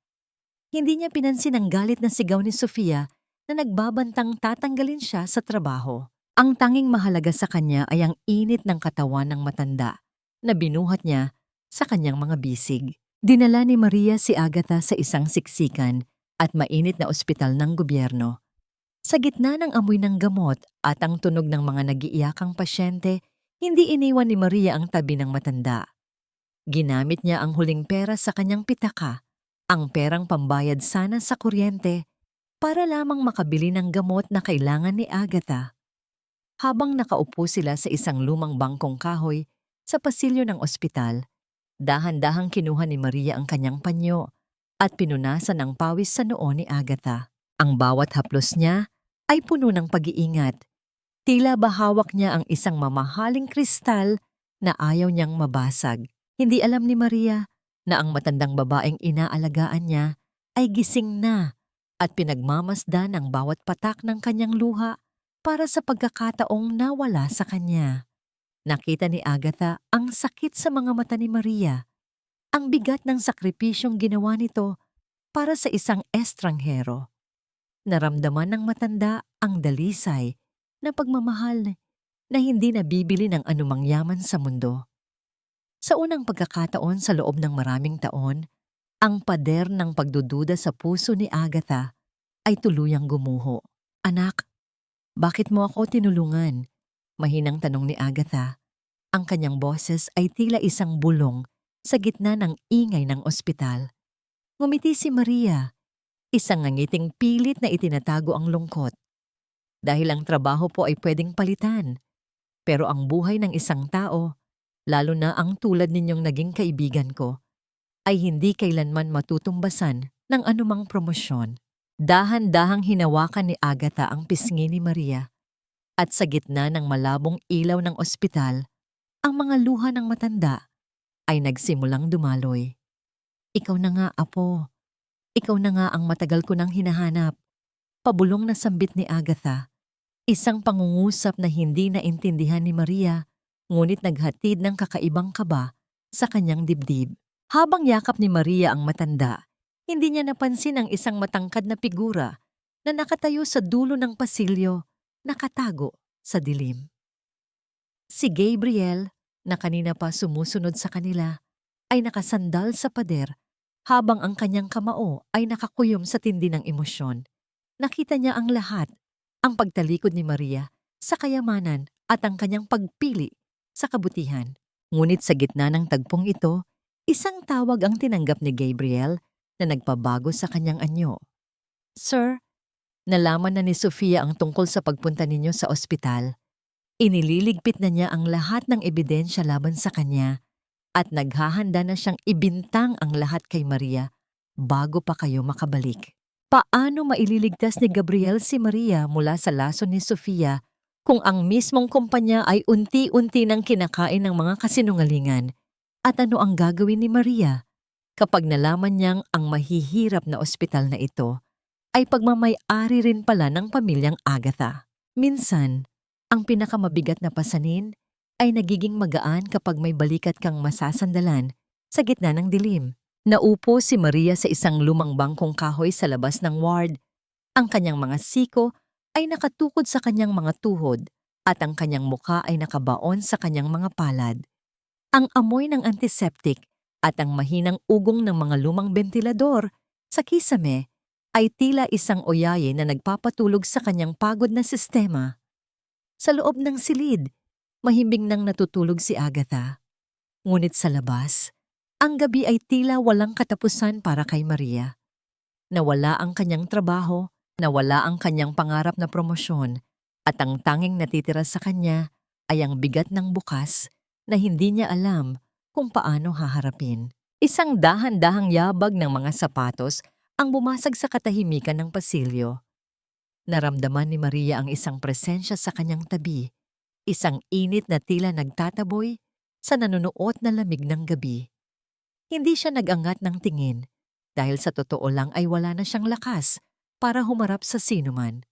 Hindi niya pinansin ang galit na sigaw ni Sofia na nagbabantang tatanggalin siya sa trabaho. Ang tanging mahalaga sa kanya ay ang init ng katawan ng matanda na binuhat niya sa kanyang mga bisig. Dinala ni Maria si Agatha sa isang siksikan at mainit na ospital ng gobyerno. Sa gitna ng amoy ng gamot at ang tunog ng mga nagiiyakang pasyente, hindi iniwan ni Maria ang tabi ng matanda. Ginamit niya ang huling pera sa kanyang pitaka, ang perang pambayad sana sa kuryente, para lamang makabili ng gamot na kailangan ni Agatha. Habang nakaupo sila sa isang lumang bangkong kahoy sa pasilyo ng ospital, dahan-dahang kinuha ni Maria ang kanyang panyo at pinunasan ang pawis sa noo ni Agatha. Ang bawat haplos niya ay puno ng pag-iingat. Tila ba hawak niya ang isang mamahaling kristal na ayaw niyang mabasag. Hindi alam ni Maria na ang matandang babaeng inaalagaan niya ay gising na at pinagmamasdan ang bawat patak ng kanyang luha para sa pagkakataong nawala sa kanya. Nakita ni Agatha ang sakit sa mga mata ni Maria, ang bigat ng sakripisyong ginawa nito para sa isang estranghero. Naramdaman ng matanda ang dalisay na pagmamahal na hindi nabibili ng anumang yaman sa mundo. Sa unang pagkakataon sa loob ng maraming taon, ang pader ng pagdududa sa puso ni Agatha ay tuluyang gumuho. "Anak, bakit mo ako tinulungan?" Mahinang tanong ni Agatha. Ang kanyang boses ay tila isang bulong sa gitna ng ingay ng ospital. Ngumiti si Maria, isang ngangiting pilit na itinatago ang lungkot. Dahil ang trabaho po ay pwedeng palitan, pero ang buhay ng isang tao, lalo na ang tulad ninyong naging kaibigan ko, ay hindi kailanman matutumbasan ng anumang promosyon. Dahan-dahang hinawakan ni Agatha ang pisngi ni Maria, at sa gitna ng malabong ilaw ng ospital, ang mga luha ng matanda ay nagsimulang dumaloy. "Ikaw na nga, apo. Ikaw na nga ang matagal ko nang hinahanap." Pabulong na sambit ni Agatha, isang pangungusap na hindi naintindihan ni Maria, ngunit naghatid ng kakaibang kaba sa kanyang dibdib. Habang yakap ni Maria ang matanda, hindi niya napansin ang isang matangkad na figura na nakatayo sa dulo ng pasilyo, nakatago sa dilim. Si Gabriel, na kanina pa sumusunod sa kanila, ay nakasandal sa pader habang ang kanyang kamao ay nakakuyom sa tindi ng emosyon. Nakita niya ang lahat, ang pagtalikod ni Maria sa kayamanan at ang kanyang pagpili sa kabutihan. Ngunit sa gitna ng tagpong ito, isang tawag ang tinanggap ni Gabriel na nagpabago sa kanyang anyo. "Sir, nalaman na ni Sofia ang tungkol sa pagpunta ninyo sa ospital. Inililigpit na niya ang lahat ng ebidensya laban sa kanya at naghahanda na siyang ibintang ang lahat kay Maria bago pa kayo makabalik." Paano maililigtas ni Gabriel si Maria mula sa laso ni Sofia kung ang mismong kumpanya ay unti-unti nang kinakain ng mga kasinungalingan? At ano ang gagawin ni Maria kapag nalaman niyang ang mahihirap na ospital na ito ay pagmamay-ari rin pala ng pamilyang Agatha? Minsan, ang pinakamabigat na pasanin ay nagiging magaan kapag may balikat kang masasandalan sa gitna ng dilim. Naupo si Maria sa isang lumang bangkong kahoy sa labas ng ward. Ang kanyang mga siko ay nakatukod sa kanyang mga tuhod at ang kanyang muka ay nakabaon sa kanyang mga palad. Ang amoy ng antiseptic at ang mahinang ugong ng mga lumang bentilador sa kisame ay tila isang oyaye na nagpapatulog sa kanyang pagod na sistema. Sa loob ng silid, mahimbing nang natutulog si Agatha. Ngunit sa labas, ang gabi ay tila walang katapusan para kay Maria. Nawala ang kanyang trabaho, nawala ang kanyang pangarap na promosyon, at ang tanging natitira sa kanya ay ang bigat ng bukas na hindi niya alam kung paano haharapin. Isang dahan-dahang yabag ng mga sapatos ang bumasag sa katahimikan ng pasilyo. Naramdaman ni Maria ang isang presensya sa kanyang tabi, isang init na tila nagtataboy sa nanunuot na lamig ng gabi. Hindi siya nag-angat ng tingin dahil sa totoo lang ay wala na siyang lakas para humarap sa sinuman.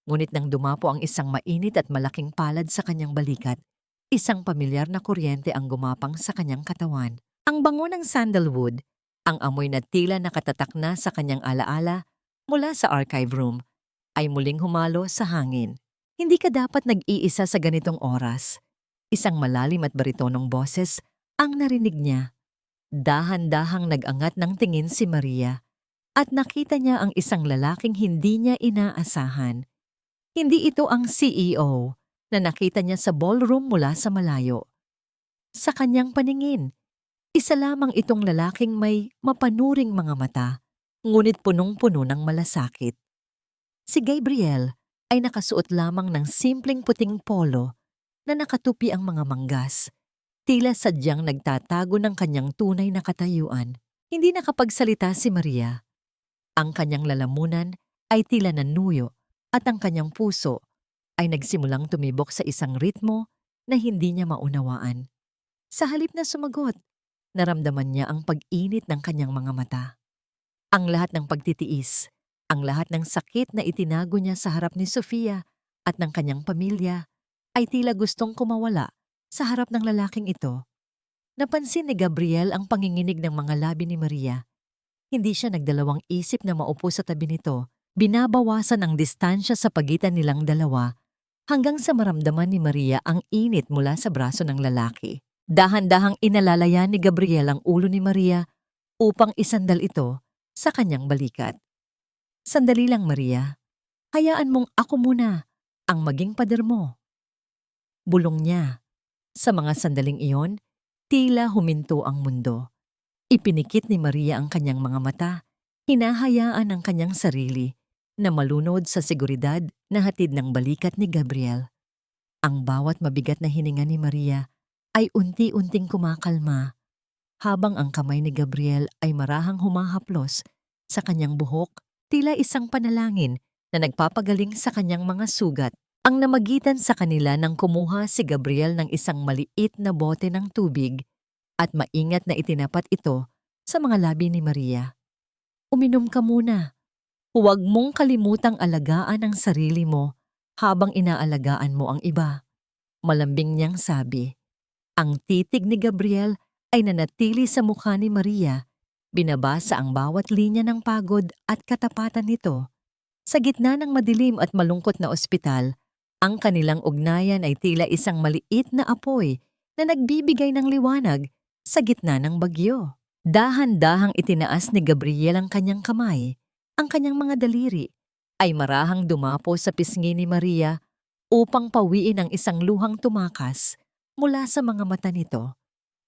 Ngunit nang dumapo ang isang mainit at malaking palad sa kanyang balikat, isang pamilyar na kuryente ang gumapang sa kanyang katawan. Ang bango ng sandalwood, ang amoy na tila nakatatak na sa kanyang alaala mula sa archive room, ay muling humalo sa hangin. "Hindi ka dapat nag-iisa sa ganitong oras." Isang malalim at baritonong boses ang narinig niya. Dahan-dahang nag-angat ng tingin si Maria at nakita niya ang isang lalaking hindi niya inaasahan. Hindi ito ang CEO na nakita niya sa ballroom mula sa malayo. Sa kanyang paningin, isa lamang itong lalaking may mapanuring mga mata, ngunit punong-puno ng malasakit. Si Gabriel ay nakasuot lamang ng simpleng puting polo na nakatupi ang mga manggas. Tila sadyang nagtatago ng kanyang tunay na katayuan. Hindi nakapagsalita si Maria. Ang kanyang lalamunan ay tila nanuyo at ang kanyang puso ay nagsimulang tumibok sa isang ritmo na hindi niya maunawaan. Sa halip na sumagot, naramdaman niya ang pag-init ng kanyang mga mata. Ang lahat ng pagtitiis, ang lahat ng sakit na itinago niya sa harap ni Sofia at ng kanyang pamilya ay tila gustong kumawala sa harap ng lalaking ito. Napansin ni Gabriel ang panginginig ng mga labi ni Maria. Hindi siya nagdalawang isip na maupo sa tabi nito. Binabawasan ang distansya sa pagitan nilang dalawa hanggang sa maramdaman ni Maria ang init mula sa braso ng lalaki. Dahan-dahang inalalaya ni Gabriel ang ulo ni Maria upang isandal ito sa kanyang balikat. Sandali lang, Maria. Hayaan mong ako muna ang maging pader mo. Bulong niya. Sa mga sandaling iyon, tila huminto ang mundo. Ipinikit ni Maria ang kanyang mga mata, hinahayaan ang kanyang sarili na malunod sa seguridad na hatid ng balikat ni Gabriel. Ang bawat mabigat na hininga ni Maria ay unti-unting kumakalma habang ang kamay ni Gabriel ay marahang humahaplos sa kanyang buhok, tila isang panalangin na nagpapagaling sa kanyang mga sugat. Ang namagitan sa kanila nang kumuha si Gabriel ng isang maliit na bote ng tubig at maingat na itinapat ito sa mga labi ni Maria. Uminom ka muna. Huwag mong kalimutang alagaan ang sarili mo habang inaalagaan mo ang iba. Malambing niyang sabi. Ang titig ni Gabriel ay nanatili sa mukha ni Maria. Binabasa ang bawat linya ng pagod at katapatan nito. Sa gitna ng madilim at malungkot na ospital, ang kanilang ugnayan ay tila isang maliit na apoy na nagbibigay ng liwanag sa gitna ng bagyo. Dahan-dahang itinaas ni Gabriel ang kanyang kamay. Ang kanyang mga daliri ay marahang dumapo sa pisngi ni Maria upang pawiin ang isang luhang tumakas mula sa mga mata nito.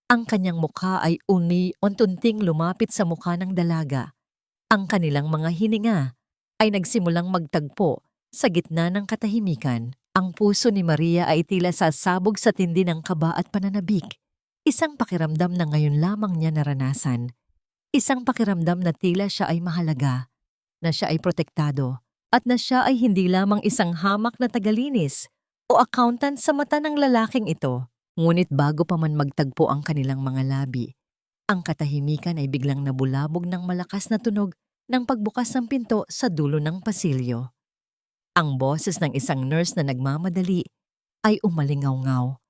Ang kanyang mukha ay unti-unting lumapit sa mukha ng dalaga. Ang kanilang mga hininga ay nagsimulang magtagpo sa gitna ng katahimikan. Ang puso ni Maria ay tila sasabog sa tindi ng kaba at pananabik. Isang pakiramdam na ngayon lamang niya naranasan. Isang pakiramdam na tila siya ay mahalaga, na siya ay protektado, at na siya ay hindi lamang isang hamak na tagalinis o accountant sa mata ng lalaking ito. Ngunit bago pa man magtagpo ang kanilang mga labi, ang katahimikan ay biglang nabulabog ng malakas na tunog ng pagbukas ng pinto sa dulo ng pasilyo. Ang boses ng isang nurse na nagmamadali ay umalingaw-ngaw.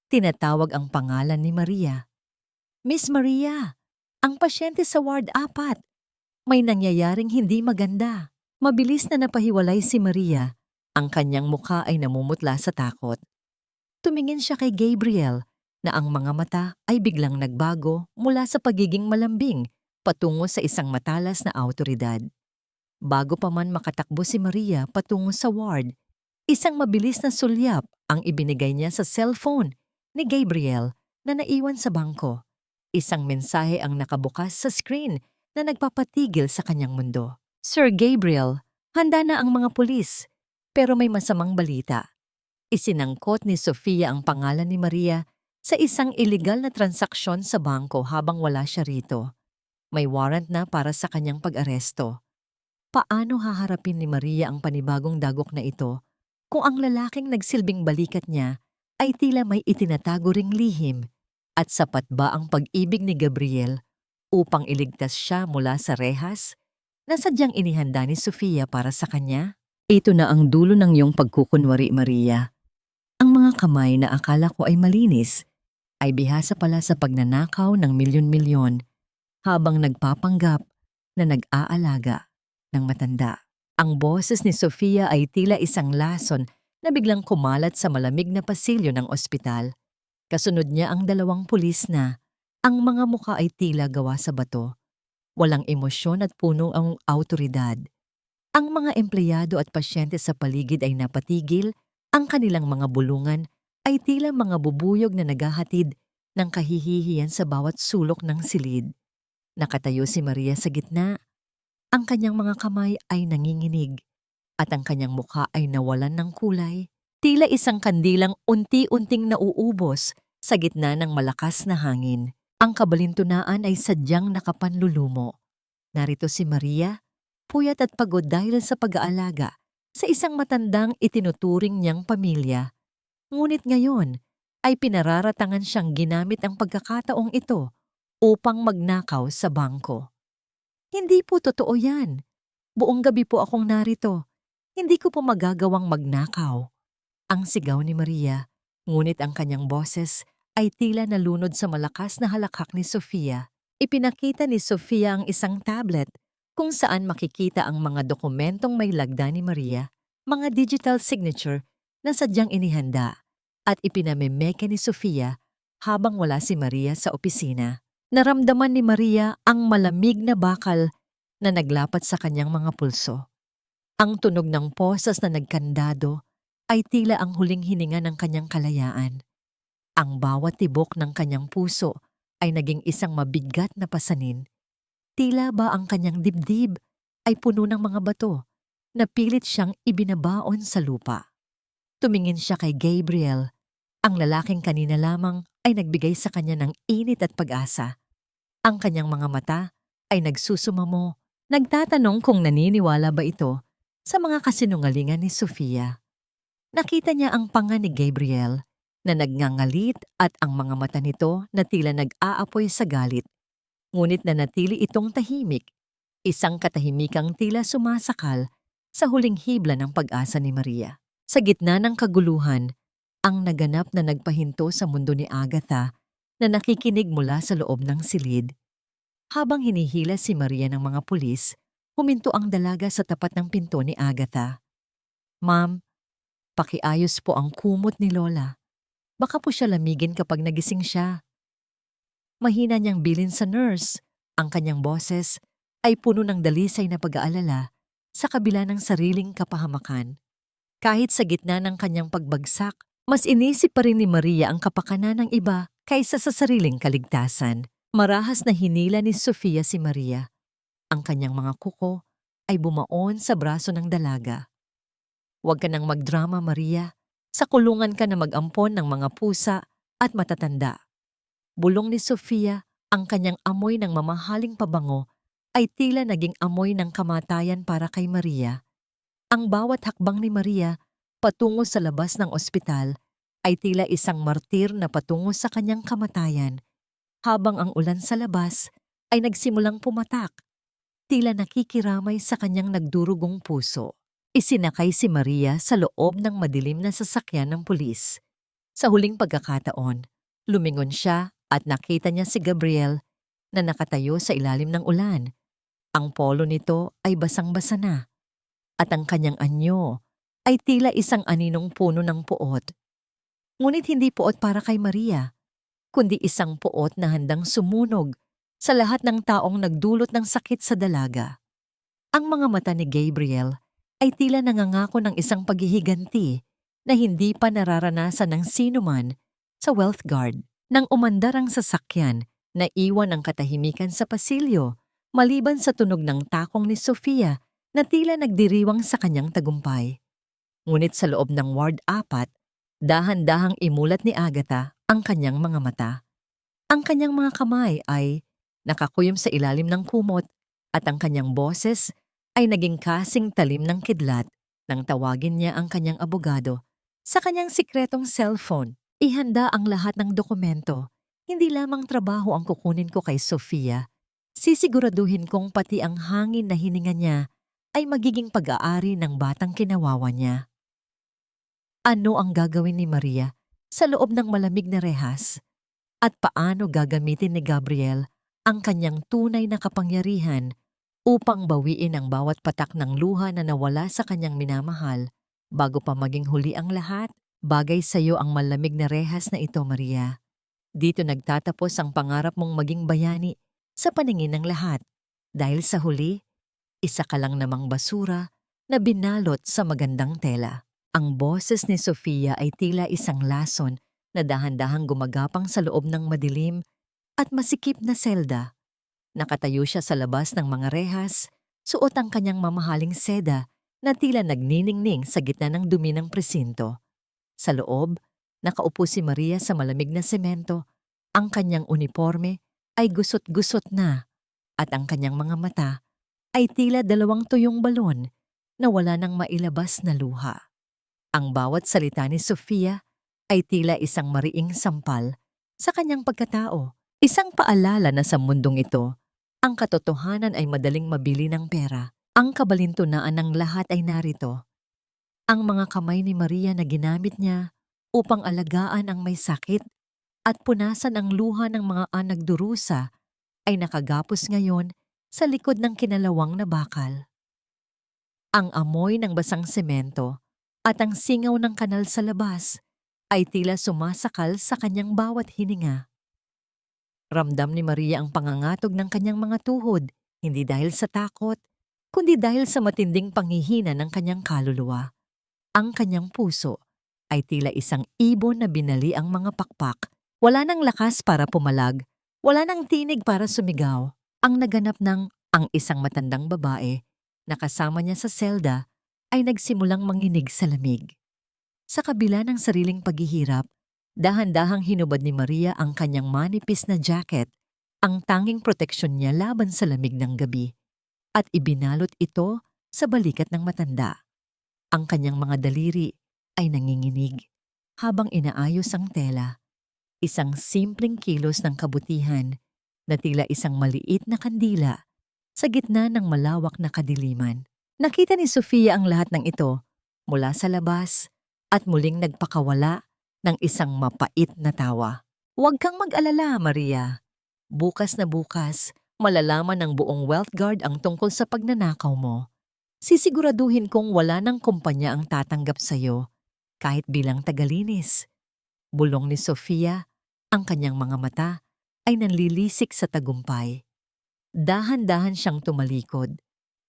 Tinatawag ang pangalan ni Maria. Miss Maria, ang pasyente sa Ward 4. May nangyayaring hindi maganda. Mabilis na napahiwalay si Maria. Ang kanyang mukha ay namumutla sa takot. Tumingin siya kay Gabriel na ang mga mata ay biglang nagbago mula sa pagiging malambing patungo sa isang matalas na awtoridad. Bago pa man makatakbo si Maria patungo sa ward, isang mabilis na sulyap ang ibinigay niya sa cellphone ni Gabriel na naiwan sa bangko. Isang mensahe ang nakabukas sa screen na nagpapatigil sa kanyang mundo. Sir Gabriel, handa na ang mga pulis, pero may masamang balita. Isinangkot ni Sofia ang pangalan ni Maria sa isang iligal na transaksyon sa bangko habang wala siya rito. May warrant na para sa kanyang pag-aresto. Paano haharapin ni Maria ang panibagong dagok na ito kung ang lalaking nagsilbing balikat niya ay tila may itinatago ring lihim? At sapat ba ang pag-ibig ni Gabriel upang iligtas siya mula sa rehas na sadyang inihanda ni Sofia para sa kanya? Ito na ang dulo ng iyong pagkukunwari, Maria. Ang mga kamay na akala ko ay malinis ay bihasa pala sa pagnanakaw ng milyon-milyon habang nagpapanggap na nag-aalaga ng matanda. Ang boses ni Sofia ay tila isang lason na biglang kumalat sa malamig na pasilyo ng ospital. Kasunod niya ang dalawang pulis na ang mga mukha ay tila gawa sa bato. Walang emosyon at puno ang awtoridad. Ang mga empleyado at pasyente sa paligid ay napatigil, ang kanilang mga bulungan ay tila mga bubuyog na naghahatid ng kahihihiyan sa bawat sulok ng silid. Nakatayo si Maria sa gitna. Ang kanyang mga kamay ay nanginginig at ang kanyang mukha ay nawalan ng kulay. Tila isang kandilang unti-unting nauubos sa gitna ng malakas na hangin. Ang kabalintunaan ay sadyang nakapanlulumo. Narito si Maria, puyat at pagod dahil sa pag-aalaga sa isang matandang itinuturing niyang pamilya. Ngunit ngayon ay pinararatangan siyang ginamit ang pagkakataong ito upang magnakaw sa bangko. Hindi po totoo yan. Buong gabi po akong narito. Hindi ko po magagawang magnakaw. Ang sigaw ni Maria, ngunit ang kanyang boses ay tila nalunod sa malakas na halakhak ni Sofia. Ipinakita ni Sofia ang isang tablet kung saan makikita ang mga dokumentong may lagda ni Maria, mga digital signature na sadyang inihanda, at ipinamemeke ni Sofia habang wala si Maria sa opisina. Naramdaman ni Maria ang malamig na bakal na naglapat sa kanyang mga pulso. Ang tunog ng posas na nagkandado ay tila ang huling hininga ng kanyang kalayaan. Ang bawat tibok ng kanyang puso ay naging isang mabigat na pasanin. Tila ba ang kanyang dibdib ay puno ng mga bato na pilit siyang ibinabaon sa lupa. Tumingin siya kay Gabriel, ang lalaking kanina lamang ay nagbigay sa kanya ng init at pag-asa. Ang kanyang mga mata ay nagsusumamo, nagtatanong kung naniniwala ba ito sa mga kasinungalingan ni Sofia. Nakita niya ang panga ni Gabriel na nagngangalit at ang mga mata nito na tila nag-aapoy sa galit. Ngunit nanatili itong tahimik, isang katahimikang tila sumasakal sa huling hibla ng pag-asa ni Maria. Sa gitna ng kaguluhan, ang naganap na nagpahinto sa mundo ni Agatha na nakikinig mula sa loob ng silid. Habang hinihila si Maria ng mga pulis, huminto ang dalaga sa tapat ng pinto ni Agatha. "Ma'am, pakiayos po ang kumot ni Lola. Baka po siya lamigin kapag nagising siya." Mahina niyang bilin sa nurse. Ang kanyang boses ay puno ng dalisay na pag-aalala sa kabila ng sariling kapahamakan. Kahit sa gitna ng kanyang pagbagsak, mas inisip pa rin ni Maria ang kapakanan ng iba kaysa sa sariling kaligtasan. Marahas na hinila ni Sofia si Maria. Ang kanyang mga kuko ay bumaon sa braso ng dalaga. "Huwag ka nang magdrama, Maria. Sa kulungan ka na mag-ampon ng mga pusa at matatanda." Bulong ni Sofia, ang kanyang amoy ng mamahaling pabango ay tila naging amoy ng kamatayan para kay Maria. Ang bawat hakbang ni Maria patungo sa labas ng ospital ay tila isang martir na patungo sa kanyang kamatayan, habang ang ulan sa labas ay nagsimulang pumatak, tila nakikiramay sa kanyang nagdurugong puso. Isinakay si Maria sa loob ng madilim na sasakyan ng pulis. Sa huling pagkakataon, lumingon siya at nakita niya si Gabriel na nakatayo sa ilalim ng ulan. Ang polo nito ay basang-basa na at ang kanyang anyo ay tila isang aninong puno ng puot. Ngunit hindi puot para kay Maria, kundi isang puot na handang sumunog sa lahat ng taong nagdulot ng sakit sa dalaga. Ang mga mata ni Gabriel ay tila nangangako ng isang paghihiganti na hindi pa nararanasan ng sinuman sa Wealth Guard. Nang umandar ang sasakyan, naiwan ang katahimikan sa pasilyo, maliban sa tunog ng takong ni Sofia na tila nagdiriwang sa kanyang tagumpay. Ngunit sa loob ng Ward 4, dahan-dahang imulat ni Agatha ang kanyang mga mata. Ang kanyang mga kamay ay nakakuyom sa ilalim ng kumot at ang kanyang boses ay naging kasing talim ng kidlat nang tawagin niya ang kanyang abogado. Sa kanyang sikretong cellphone, ihanda ang lahat ng dokumento. Hindi lamang trabaho ang kukunin ko kay Sofia. Sisiguraduhin kong pati ang hangin na hininga niya ay magiging pag-aari ng batang kinawawa niya. Ano ang gagawin ni Maria sa loob ng malamig na rehas? At paano gagamitin ni Gabriel ang kanyang tunay na kapangyarihan upang bawiin ang bawat patak ng luha na nawala sa kanyang minamahal bago pa maging huli ang lahat? Bagay sa iyo ang malamig na rehas na ito, Maria. Dito nagtatapos ang pangarap mong maging bayani sa paningin ng lahat. Dahil sa huli, isa ka lang namang basura na binalot sa magandang tela. Ang boses ni Sofia ay tila isang lason na dahan-dahang gumagapang sa loob ng madilim at masikip na selda. Nakatayo siya sa labas ng mga rehas, suot ang kanyang mamahaling seda na tila nagniningning sa gitna ng dumi ng presinto. Sa loob, nakaupo si Maria sa malamig na semento. Ang kanyang uniforme ay gusot-gusot na at ang kanyang mga mata ay tila dalawang tuyong balon na wala nang mailabas na luha. Ang bawat salita ni Sofia ay tila isang mariing sampal sa kanyang pagkatao. Isang paalala na sa mundong ito, ang katotohanan ay madaling mabili ng pera. Ang kabalintunaan ng lahat ay narito. Ang mga kamay ni Maria na ginamit niya upang alagaan ang may sakit at punasan ang luha ng mga nagdurusa ay nakagapos ngayon sa likod ng kinalawang na bakal. Ang amoy ng basang semento at ang singaw ng kanal sa labas ay tila sumasakal sa kanyang bawat hininga. Ramdam ni Maria ang pangangatog ng kanyang mga tuhod, hindi dahil sa takot, kundi dahil sa matinding panghihina ng kanyang kaluluwa. Ang kanyang puso ay tila isang ibon na binali ang mga pakpak. Wala nang lakas para pumalag, wala nang tinig para sumigaw. Ang naganap ng ang isang matandang babae na kasama niya sa selda ay nagsimulang manginig sa lamig. Sa kabila ng sariling paghihirap, dahan-dahang hinubad ni Maria ang kanyang manipis na jacket, ang tanging proteksyon niya laban sa lamig ng gabi, at ibinalot ito sa balikat ng matanda. Ang kanyang mga daliri ay nanginginig habang inaayos ang tela, isang simpleng kilos ng kabutihan na tila isang maliit na kandila sa gitna ng malawak na kadiliman. Nakita ni Sofia ang lahat ng ito mula sa labas at muling nagpakawala ng isang mapait na tawa. Huwag kang mag-alala, Maria. Bukas na bukas, malalaman ng buong Wealth Guard ang tungkol sa pagnanakaw mo. Sisiguraduhin kong wala ng kumpanya ang tatanggap sa'yo, kahit bilang tagalinis. Bulong ni Sofia, ang kanyang mga mata ay nanlilisik sa tagumpay. Dahan-dahan siyang tumalikod.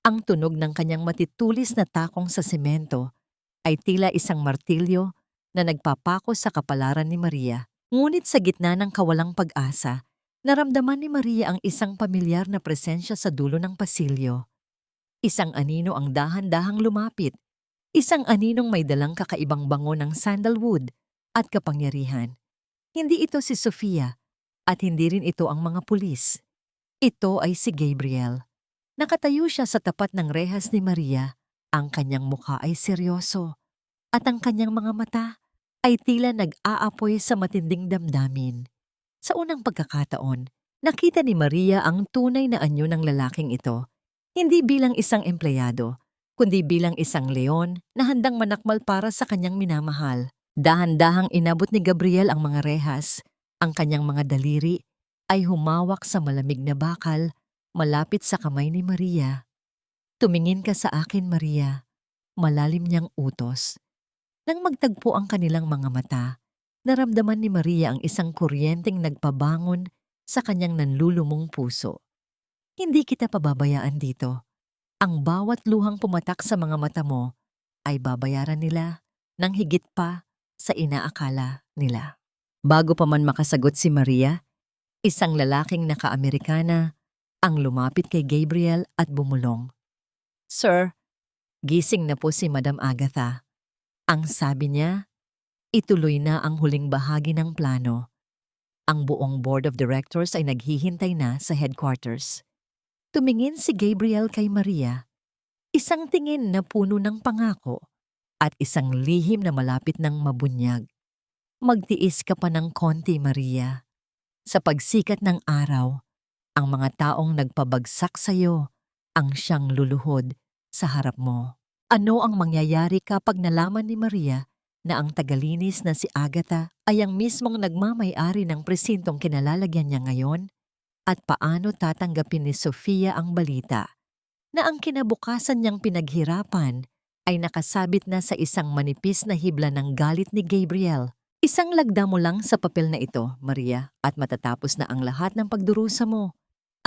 Ang tunog ng kanyang matitulis na takong sa semento ay tila isang martilyo na nagpapako sa kapalaran ni Maria. Ngunit sa gitna ng kawalang pag-asa, naramdaman ni Maria ang isang pamilyar na presensya sa dulo ng pasilyo. Isang anino ang dahan-dahang lumapit. Isang aninong may dalang kakaibang bango ng sandalwood at kapangyarihan. Hindi ito si Sofia at hindi rin ito ang mga pulis. Ito ay si Gabriel. Nakatayo siya sa tapat ng rehas ni Maria. Ang kanyang mukha ay seryoso at ang kanyang mga mata ay tila nag-aapoy sa matinding damdamin. Sa unang pagkakataon, nakita ni Maria ang tunay na anyo ng lalaking ito. Hindi bilang isang empleyado, kundi bilang isang leon na handang manakmal para sa kanyang minamahal. Dahan-dahang inabot ni Gabriel ang mga rehas. Ang kanyang mga daliri ay humawak sa malamig na bakal malapit sa kamay ni Maria. Tumingin ka sa akin, Maria. Malalim niyang utos. Nang magtagpo ang kanilang mga mata, naramdaman ni Maria ang isang kuryenteng nagpabangon sa kanyang nanlulumong puso. Hindi kita pababayaan dito. Ang bawat luhang pumatak sa mga mata mo ay babayaran nila ng higit pa sa inaakala nila. Bago pa man makasagot si Maria, isang lalaking naka-Amerikana ang lumapit kay Gabriel at bumulong. Sir, gising na po si Madam Agatha. Ang sabi niya, ituloy na ang huling bahagi ng plano. Ang buong board of directors ay naghihintay na sa headquarters. Tumingin si Gabriel kay Maria, isang tingin na puno ng pangako at isang lihim na malapit ng mabunyag. Magtiis ka pa ng konti, Maria. Sa pagsikat ng araw, ang mga taong nagpabagsak sa iyo ang siyang luluhod sa harap mo. Ano ang mangyayari kapag nalaman ni Maria na ang tagalinis na si Agatha ay ang mismong nagmamay-ari ng presintong kinalalagyan niya ngayon? At paano tatanggapin ni Sofia ang balita na ang kinabukasan niyang pinaghirapan ay nakasabit na sa isang manipis na hibla ng galit ni Gabriel? Isang lagda mo lang sa papel na ito, Maria, at matatapos na ang lahat ng pagdurusa mo.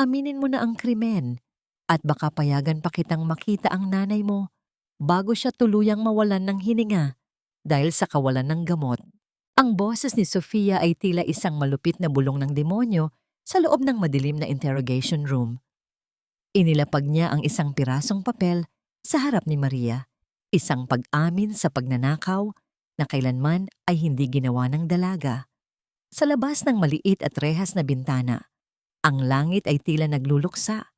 Aminin mo na ang krimen at baka payagan pa kitang makita ang nanay mo bago siya tuluyang mawalan ng hininga dahil sa kawalan ng gamot. Ang boses ni Sofia ay tila isang malupit na bulong ng demonyo sa loob ng madilim na interrogation room. Inilapag niya ang isang pirasong papel sa harap ni Maria, isang pag-amin sa pagnanakaw na kailanman ay hindi ginawa ng dalaga. Sa labas ng maliit at rehas na bintana, ang langit ay tila nagluluksa.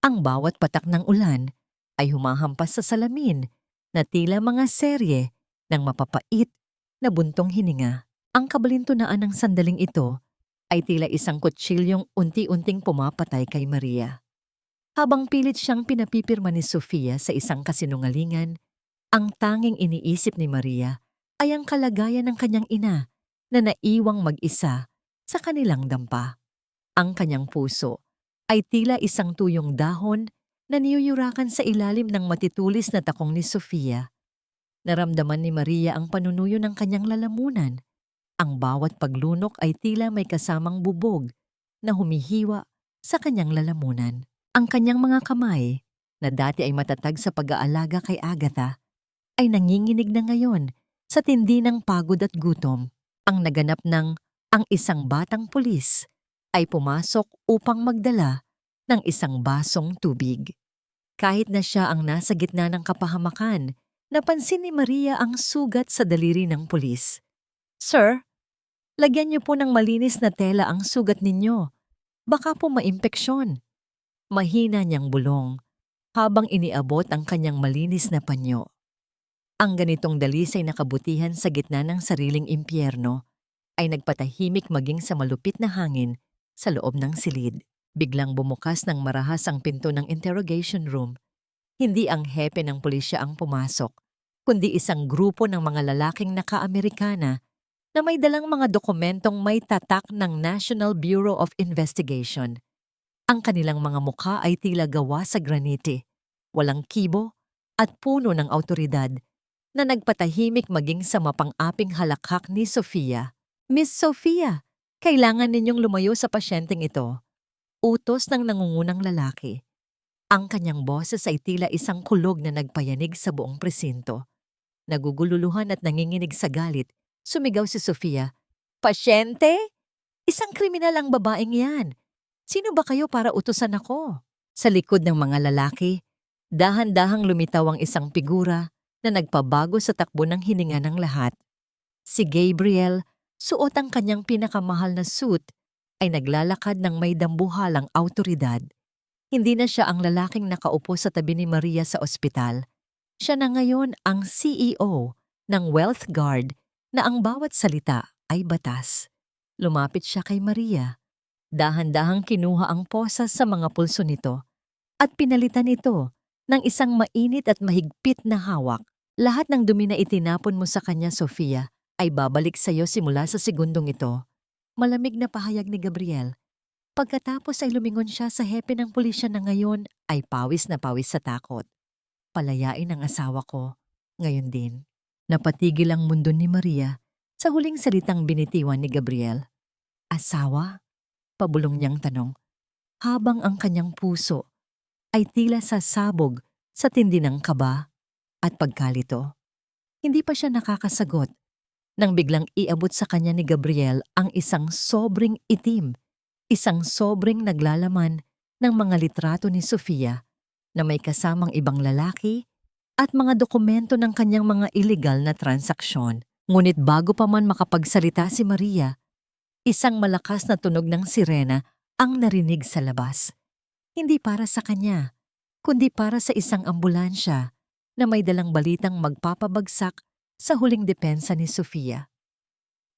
Ang bawat patak ng ulan ay humahampas sa salamin na tila mga serye ng mapapait na buntong hininga. Ang kabalintunaan ng sandaling ito ay tila isang kutsilyong unti-unting pumapatay kay Maria. Habang pilit siyang pinapipirma ni Sofia sa isang kasinungalingan, ang tanging iniisip ni Maria ay ang kalagayan ng kanyang ina na naiwang mag-isa sa kanilang dampa. Ang kanyang puso ay tila isang tuyong dahon na niyuyurakan sa ilalim ng matitulis na takong ni Sofia. Naramdaman ni Maria ang panunuyo ng kanyang lalamunan. Ang bawat paglunok ay tila may kasamang bubog na humihiwa sa kanyang lalamunan. Ang kanyang mga kamay, na dati ay matatag sa pag-aalaga kay Agatha, ay nanginginig na ngayon sa tindi ng pagod at gutom. Ang naganap ng ang isang batang pulis ay pumasok upang magdala ng isang basong tubig. Kahit na siya ang nasa gitna ng kapahamakan, napansin ni Maria ang sugat sa daliri ng pulis. "Sir, lagyan niyo po ng malinis na tela ang sugat ninyo. Baka po maimpeksyon." Mahina niyang bulong habang iniabot ang kanyang malinis na panyo. Ang ganitong dalisay na kabutihan sa gitna ng sariling impyerno ay nagpatahimik maging sa malupit na hangin sa loob ng silid. Biglang bumukas ng marahas ang pinto ng interrogation room. Hindi ang hepe ng pulisya ang pumasok, kundi isang grupo ng mga lalaking naka-Amerikana na may dalang mga dokumentong may tatak ng National Bureau of Investigation. Ang kanilang mga mukha ay tila gawa sa granite, walang kibo at puno ng awtoridad na nagpatahimik maging sa mapang-aping halakhak ni Sofia. "Miss Sofia, kailangan ninyong lumayo sa pasyenteng ito." Utos ng nangungunang lalaki. Ang kanyang boses ay tila isang kulog na nagpayanig sa buong presinto. Nagugululuhan at nanginginig sa galit, sumigaw si Sofia, "Pasyente? Isang kriminal ang babaeng yan. Sino ba kayo para utusan ako?" Sa likod ng mga lalaki, dahan-dahang lumitaw ang isang figura na nagpabago sa takbo ng hininga ng lahat. Si Gabriel, suot ang kanyang pinakamahal na suit, ay naglalakad ng may dambuhalang awtoridad. Hindi na siya ang lalaking nakaupo sa tabi ni Maria sa ospital. Siya na ngayon ang CEO ng Wealth Guard na ang bawat salita ay batas. Lumapit siya kay Maria. Dahan-dahang kinuha ang posas sa mga pulso nito at pinalitan ito ng isang mainit at mahigpit na hawak. "Lahat ng dumi na itinapon mo sa kanya, Sofia, ay babalik sa iyo simula sa segundong ito." Malamig na pahayag ni Gabriel. Pagkatapos ay lumingon siya sa hepe ng pulisya na ngayon ay pawis na pawis sa takot. "Palayain ang asawa ko." Ngayon din, napatigil ang mundo ni Maria sa huling salitang binitiwan ni Gabriel. "Asawa?" Pabulong niyang tanong, habang ang kanyang puso ay tila sasabog sa tindi ng kaba at pagkalito. Hindi pa siya nakakasagot nang biglang iabot sa kanya ni Gabriel ang isang sobrang itim, isang sobrang naglalaman ng mga litrato ni Sofia na may kasamang ibang lalaki at mga dokumento ng kanyang mga illegal na transaksyon. Ngunit bago pa man makapagsalita si Maria, isang malakas na tunog ng sirena ang narinig sa labas. Hindi para sa kanya, kundi para sa isang ambulansya na may dalang balitang magpapabagsak sa huling depensa ni Sofia.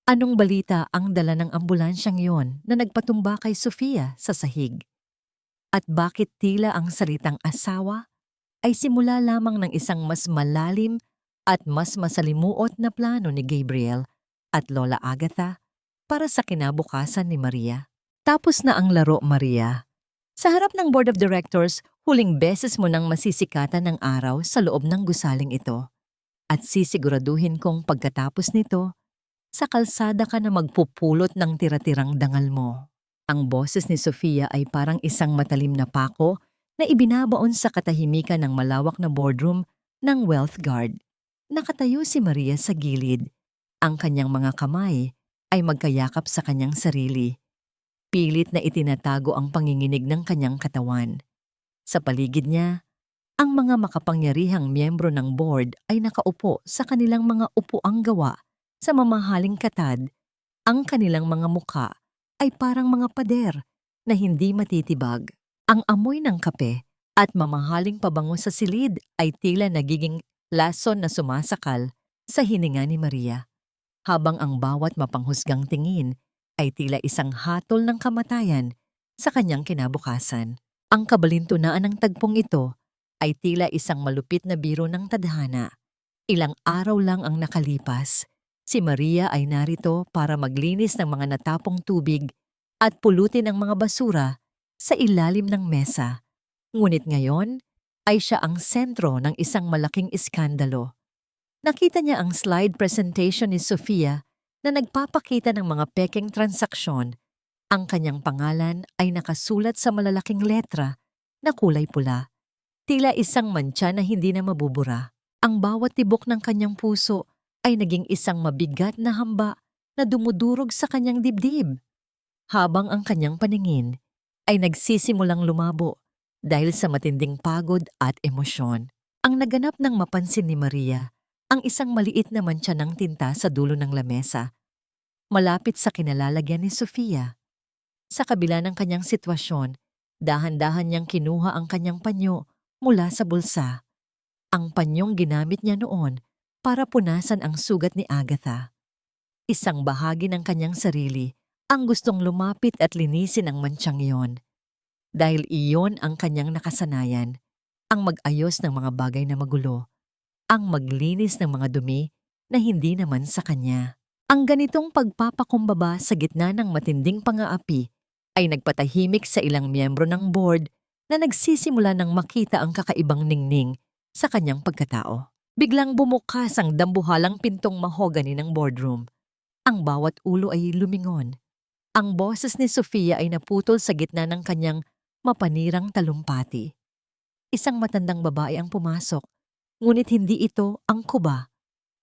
Anong balita ang dala ng ambulansyang yon na nagpatumba kay Sofia sa sahig? At bakit tila ang salitang asawa ay simula lamang ng isang mas malalim at mas masalimuot na plano ni Gabriel at Lola Agatha para sa kinabukasan ni Maria? Tapos na ang laro, Maria. Sa harap ng Board of Directors, huling beses mo nang masisikatan ng araw sa loob ng gusaling ito. At sisiguraduhin kong pagkatapos nito, sa kalsada ka na magpupulot ng tira-tirang dangal mo. Ang boses ni Sofia ay parang isang matalim na pako na ibinabaon sa katahimikan ng malawak na boardroom ng Wealth Guard. Nakatayo si Maria sa gilid. Ang kanyang mga kamay ay magkayakap sa kanyang sarili. Pilit na itinatago ang panginginig ng kanyang katawan. Sa paligid niya, ang mga makapangyarihang miyembro ng board ay nakaupo sa kanilang mga upuang gawa sa mamahaling katad. Ang kanilang mga muka ay parang mga pader na hindi matitibag. Ang amoy ng kape at mamahaling pabango sa silid ay tila nagiging lason na sumasakal sa hininga ni Maria, habang ang bawat mapanghusgang tingin ay tila isang hatol ng kamatayan sa kanyang kinabukasan. Ang kabalintunaan ng tagpong ito ay tila isang malupit na biro ng tadhana. Ilang araw lang ang nakalipas, si Maria ay narito para maglinis ng mga natapong tubig at pulutin ang mga basura sa ilalim ng mesa. Ngunit ngayon ay siya ang sentro ng isang malaking iskandalo. Nakita niya ang slide presentation ni Sofia na nagpapakita ng mga pekeng transaksyon. Ang kanyang pangalan ay nakasulat sa malalaking letra na kulay pula. Tila isang mantsa na hindi na mabubura. Ang bawat tibok ng kanyang puso ay naging isang mabigat na hamba na dumudurog sa kanyang dibdib. Habang ang kanyang paningin ay nagsisimulang lumabo dahil sa matinding pagod at emosyon. Ang naganap nang mapansin ni Maria ang isang maliit na mantsa ng tinta sa dulo ng lamesa, malapit sa kinalalagyan ni Sofia. Sa kabila ng kanyang sitwasyon, dahan-dahan niyang kinuha ang kanyang panyo mula sa bulsa. Ang panyong ginamit niya noon para punasan ang sugat ni Agatha. Isang bahagi ng kanyang sarili ang gustong lumapit at linisin ang mantsang iyon. Dahil iyon ang kanyang nakasanayan, ang mag-ayos ng mga bagay na magulo, ang maglinis ng mga dumi na hindi naman sa kanya. Ang ganitong pagpapakumbaba sa gitna ng matinding pang-aapi ay nagpatahimik sa ilang miyembro ng board na nagsisimula ng makita ang kakaibang ningning sa kanyang pagkatao. Biglang bumukas ang dambuhalang pintong mahogany ng boardroom. Ang bawat ulo ay lumingon. Ang boses ni Sofia ay naputol sa gitna ng kanyang mapanirang talumpati. Isang matandang babae ang pumasok, ngunit hindi ito ang kuba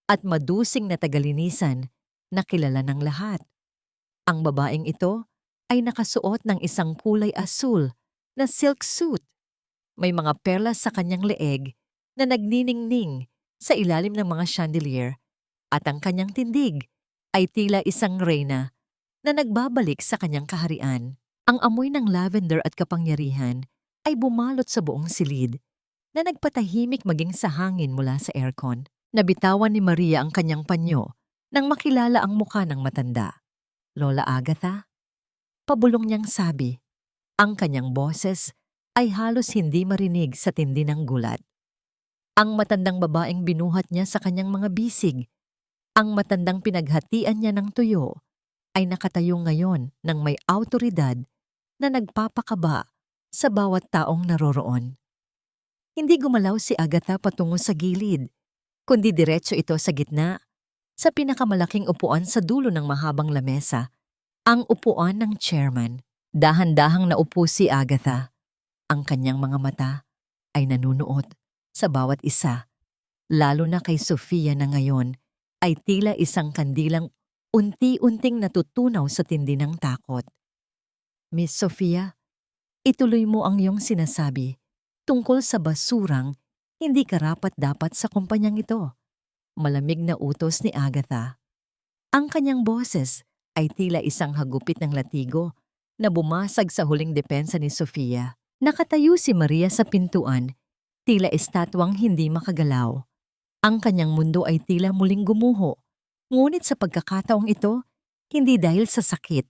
at madusing na tagalinisan na kilala ng lahat. Ang babaeng ito ay nakasuot ng isang kulay asul na silk suit. May mga perlas sa kanyang leeg na nagniningning sa ilalim ng mga chandelier at ang kanyang tindig ay tila isang reyna na nagbabalik sa kanyang kaharian. Ang amoy ng lavender at kapangyarihan ay bumalot sa buong silid na nagpatahimik maging sa hangin mula sa aircon. Nabitawan ni Maria ang kanyang panyo nang makilala ang mukha ng matanda. Lola Agatha? Pabulong niyang sabi. Ang kanyang boses ay halos hindi marinig sa tindi ng gulat. Ang matandang babaeng binuhat niya sa kanyang mga bisig. Ang matandang pinaghatian niya ng tuyo ay nakatayo ngayon ng may awtoridad na nagpapakaba sa bawat taong naroroon. Hindi gumalaw si Agatha patungo sa gilid, kundi diretso ito sa gitna, sa pinakamalaking upuan sa dulo ng mahabang lamesa, ang upuan ng chairman. Dahan-dahang naupo si Agatha. Ang kanyang mga mata ay nanunuot sa bawat isa, lalo na kay Sofia na ngayon ay tila isang kandilang unti-unting natutunaw sa tindi ng takot. Miss Sofia, ituloy mo ang iyong sinasabi tungkol sa basurang hindi karapat-dapat sa kumpanyang ito. Malamig na utos ni Agatha. Ang kanyang boses ay tila isang hagupit ng latigo na bumasag sa huling depensa ni Sofia. Nakatayo si Maria sa pintuan, tila estatwang hindi makagalaw. Ang kanyang mundo ay tila muling gumuho, ngunit sa pagkakataong ito, hindi dahil sa sakit,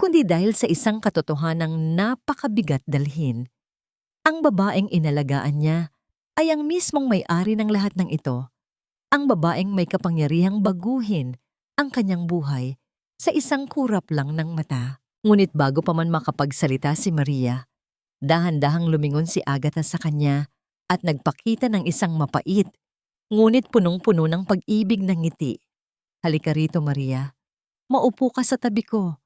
kundi dahil sa isang katotohanang napakabigat dalhin. Ang babaeng inalagaan niya ay ang mismong may-ari ng lahat ng ito. Ang babaeng may kapangyarihang baguhin ang kanyang buhay sa isang kurap lang ng mata. Ngunit bago pa man makapagsalita si Maria, dahan-dahang lumingon si Agatha sa kanya at nagpakita ng isang mapait, ngunit punong-puno ng pag-ibig ng ngiti. Halika rito, Maria. Maupo ka sa tabi ko.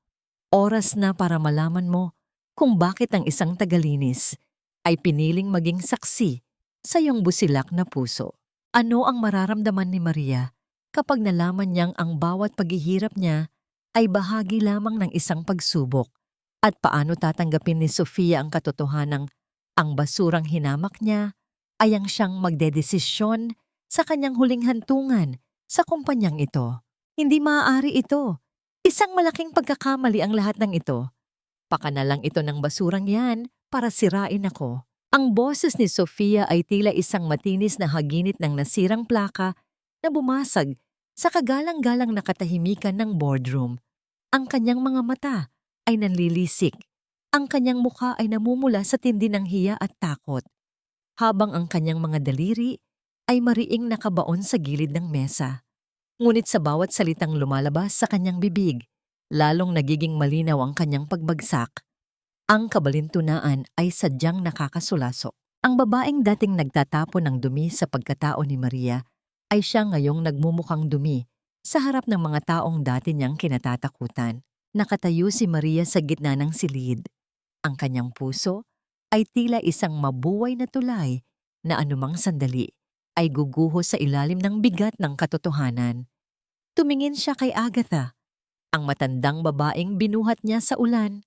Oras na para malaman mo kung bakit ang isang tagalinis ay piniling maging saksi sa iyong busilak na puso. Ano ang mararamdaman ni Maria kapag nalaman niyang ang bawat paghihirap niya ay bahagi lamang ng isang pagsubok? At paano tatanggapin ni Sofia ang katotohanang ang basurang hinamak niya ay ang siyang magdedesisyon sa kanyang huling hantungan sa kumpanyang ito? Hindi maaari ito. Isang malaking pagkakamali ang lahat ng ito. Pakanalang ito ng basurang yan para sirain ako. Ang boses ni Sofia ay tila isang matinis na haginit ng nasirang plaka na bumasag sa kagalang-galang na katahimikan ng boardroom. Ang kanyang mga mata ay nanlilisik. Ang kanyang mukha ay namumula sa tindi ng hiya at takot. Habang ang kanyang mga daliri ay mariing nakabaon sa gilid ng mesa. Ngunit sa bawat salitang lumalabas sa kanyang bibig, lalong nagiging malinaw ang kanyang pagbagsak. Ang kabalintunaan ay sadyang nakakasulasok. Ang babaeng dating nagtatapon ng dumi sa pagkatao ni Maria ay siya ngayong nagmumukhang dumi sa harap ng mga taong dati niyang kinatatakutan. Nakatayo si Maria sa gitna ng silid. Ang kanyang puso ay tila isang mabuhay na tulay na anumang sandali ay guguho sa ilalim ng bigat ng katotohanan. Tumingin siya kay Agatha, ang matandang babaeng binuhat niya sa ulan,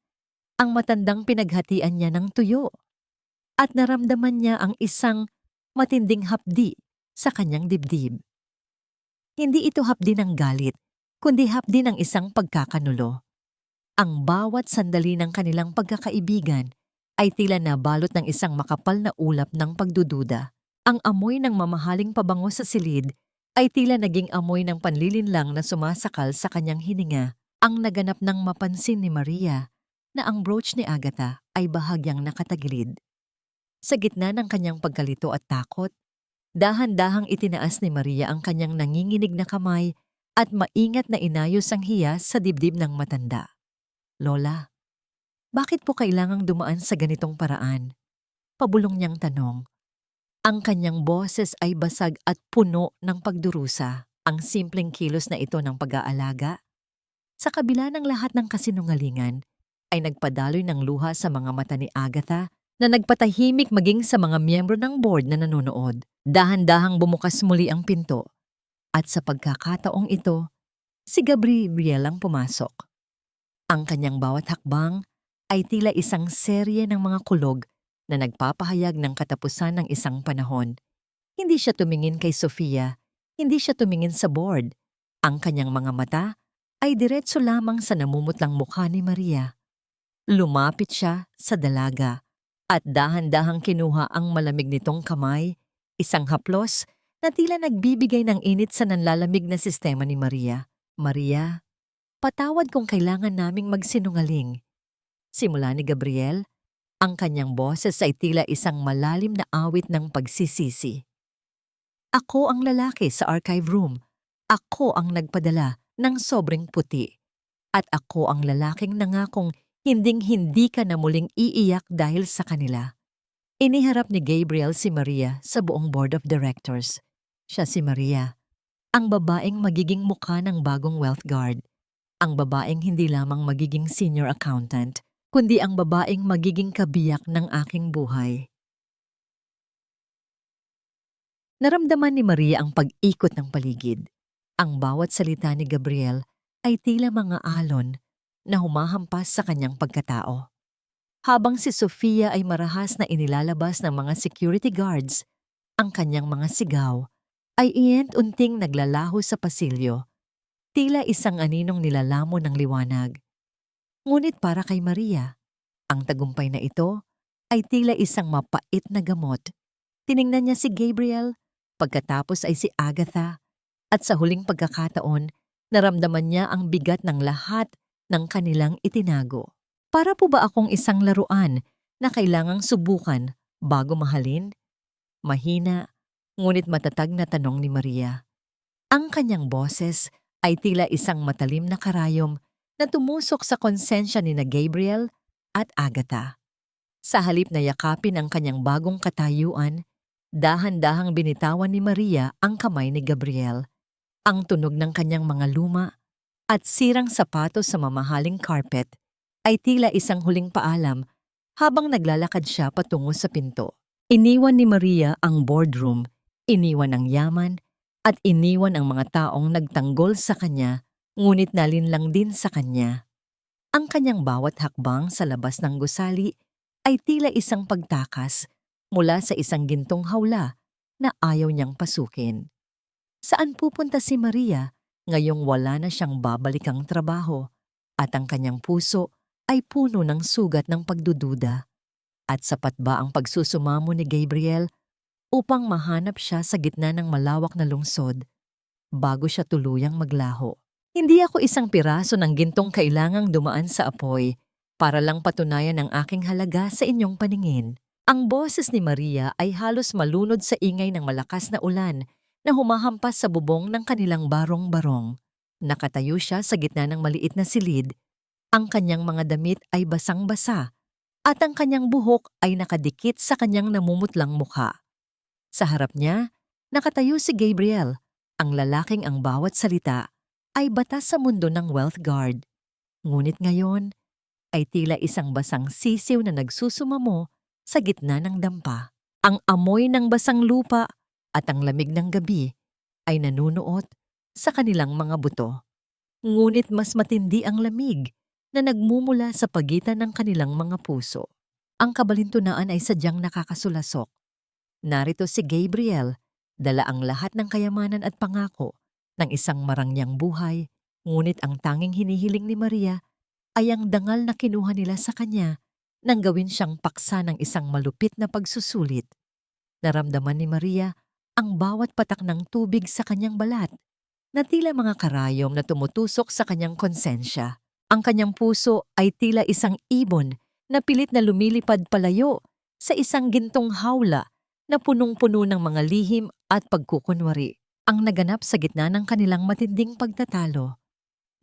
ang matandang pinaghatian niya ng tuyo, at naramdaman niya ang isang matinding hapdi sa kanyang dibdib. Hindi ito hapdi ng galit, kundi hapdi ng isang pagkakanulo. Ang bawat sandali ng kanilang pagkakaibigan ay tila nabalot ng isang makapal na ulap ng pagdududa. Ang amoy ng mamahaling pabango sa silid ay tila naging amoy ng panlilinlang na sumasakal sa kanyang hininga. Ang naganap ng mapansin ni Maria na ang brooch ni Agatha ay bahagyang nakatagilid. Sa gitna ng kanyang pagkalito at takot, dahan-dahang itinaas ni Maria ang kanyang nanginginig na kamay at maingat na inayos ang hiyas sa dibdib ng matanda. Lola, bakit po kailangang dumaan sa ganitong paraan? Pabulong niyang tanong. Ang kanyang boses ay basag at puno ng pagdurusa. Ang simpleng kilos na ito ng pag-aalaga, sa kabila ng lahat ng kasinungalingan, ay nagpadaloy ng luha sa mga mata ni Agatha na nagpatahimik maging sa mga miyembro ng board na nanonood. Dahan-dahang bumukas muli ang pinto. At sa pagkakataong ito, si Gabriel ang pumasok. Ang kanyang bawat hakbang ay tila isang serye ng mga kulog na nagpapahayag ng katapusan ng isang panahon. Hindi siya tumingin kay Sofia, hindi siya tumingin sa board. Ang kanyang mga mata ay diretso lamang sa namumutlang mukha ni Maria. Lumapit siya sa dalaga at dahan-dahang kinuha ang malamig nitong kamay, isang haplos na tila nagbibigay ng init sa nanlalamig na sistema ni Maria. Maria, patawad kung kailangan naming magsinungaling. Simula ni Gabriel, ang kanyang boses ay tila isang malalim na awit ng pagsisisi. Ako ang lalaki sa archive room. Ako ang nagpadala ng sobrang puti. At ako ang lalaking nangakong hinding-hindi ka na muling iiyak dahil sa kanila. Iniharap ni Gabriel si Maria sa buong board of directors. Siya si Maria, ang babaeng magiging mukha ng bagong wealth guard. Ang babaeng hindi lamang magiging senior accountant, kundi ang babaeng magiging kabiyak ng aking buhay. Naramdaman ni Maria ang pag-ikot ng paligid. Ang bawat salita ni Gabriel ay tila mga alon na humahampas sa kanyang pagkatao. Habang si Sofia ay marahas na inilalabas ng mga security guards, ang kanyang mga sigaw ay ient-unting naglalaho sa pasilyo, tila isang aninong nilalamo ng liwanag. Ngunit para kay Maria, ang tagumpay na ito ay tila isang mapait na gamot. Tiningnan niya si Gabriel, pagkatapos ay si Agatha, at sa huling pagkakataon, naramdaman niya ang bigat ng lahat ng kanilang itinago. Para po ba akong isang laruan na kailangang subukan bago mahalin? Mahina, ngunit matatag na tanong ni Maria. Ang kanyang boses ay tila isang matalim na karayom na tumusok sa konsensya ni na Gabriel at Agatha. Sa halip na yakapin ang kanyang bagong katayuan, dahan-dahang binitawan ni Maria ang kamay ni Gabriel. Ang tunog ng kanyang mga luma at sirang sapatos sa mamahaling carpet ay tila isang huling paalam habang naglalakad siya patungo sa pinto. Iniwan ni Maria ang boardroom, iniwan ang yaman, at iniwan ang mga taong nagtanggol sa kanya, ngunit nalinlang din sa kanya. Ang kanyang bawat hakbang sa labas ng gusali ay tila isang pagtakas mula sa isang gintong hawla na ayaw niyang pasukin. Saan pupunta si Maria ngayong wala na siyang babalikang trabaho at ang kanyang puso ay puno ng sugat ng pagdududa? At sapat ba ang pagsusumamo ni Gabriel upang mahanap siya sa gitna ng malawak na lungsod bago siya tuluyang maglaho? Hindi ako isang piraso ng gintong kailangang dumaan sa apoy para lang patunayan ang aking halaga sa inyong paningin. Ang boses ni Maria ay halos malunod sa ingay ng malakas na ulan na humahampas sa bubong ng kanilang barong-barong. Nakatayo siya sa gitna ng maliit na silid. Ang kanyang mga damit ay basang-basa at ang kanyang buhok ay nakadikit sa kanyang namumutlang mukha. Sa harap niya, nakatayo si Gabriel, ang lalaking ang bawat salita ay batas sa mundo ng Wealth Guard. Ngunit ngayon ay tila isang basang sisiw na nagsusumamo sa gitna ng dampa. Ang amoy ng basang lupa at ang lamig ng gabi ay nanunuot sa kanilang mga buto. Ngunit mas matindi ang lamig na nagmumula sa pagitan ng kanilang mga puso. Ang kabalintunaan ay sadyang nakakasulasok. Narito si Gabriel, dala ang lahat ng kayamanan at pangako ng isang marangyang buhay, ngunit ang tanging hinihiling ni Maria ay ang dangal na kinuha nila sa kanya nang gawin siyang paksa ng isang malupit na pagsusulit. Naramdaman ni Maria ang bawat patak ng tubig sa kanyang balat na tila mga karayom na tumutusok sa kanyang konsensya. Ang kanyang puso ay tila isang ibon na pilit na lumilipad palayo sa isang gintong hawla na punong-puno ng mga lihim at pagkukunwari. Ang naganap sa gitna ng kanilang matinding pagtatalo.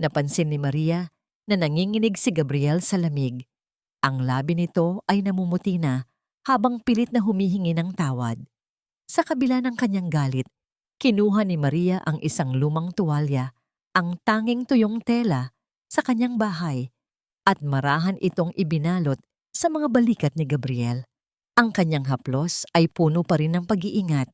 Napansin ni Maria na nanginginig si Gabriel sa lamig. Ang labi nito ay namumuti na habang pilit na humihingi ng tawad. Sa kabila ng kanyang galit, kinuha ni Maria ang isang lumang tuwalya, ang tanging tuyong tela sa kanyang bahay, at marahan itong ibinalot sa mga balikat ni Gabriel. Ang kanyang haplos ay puno pa rin ng pag-iingat,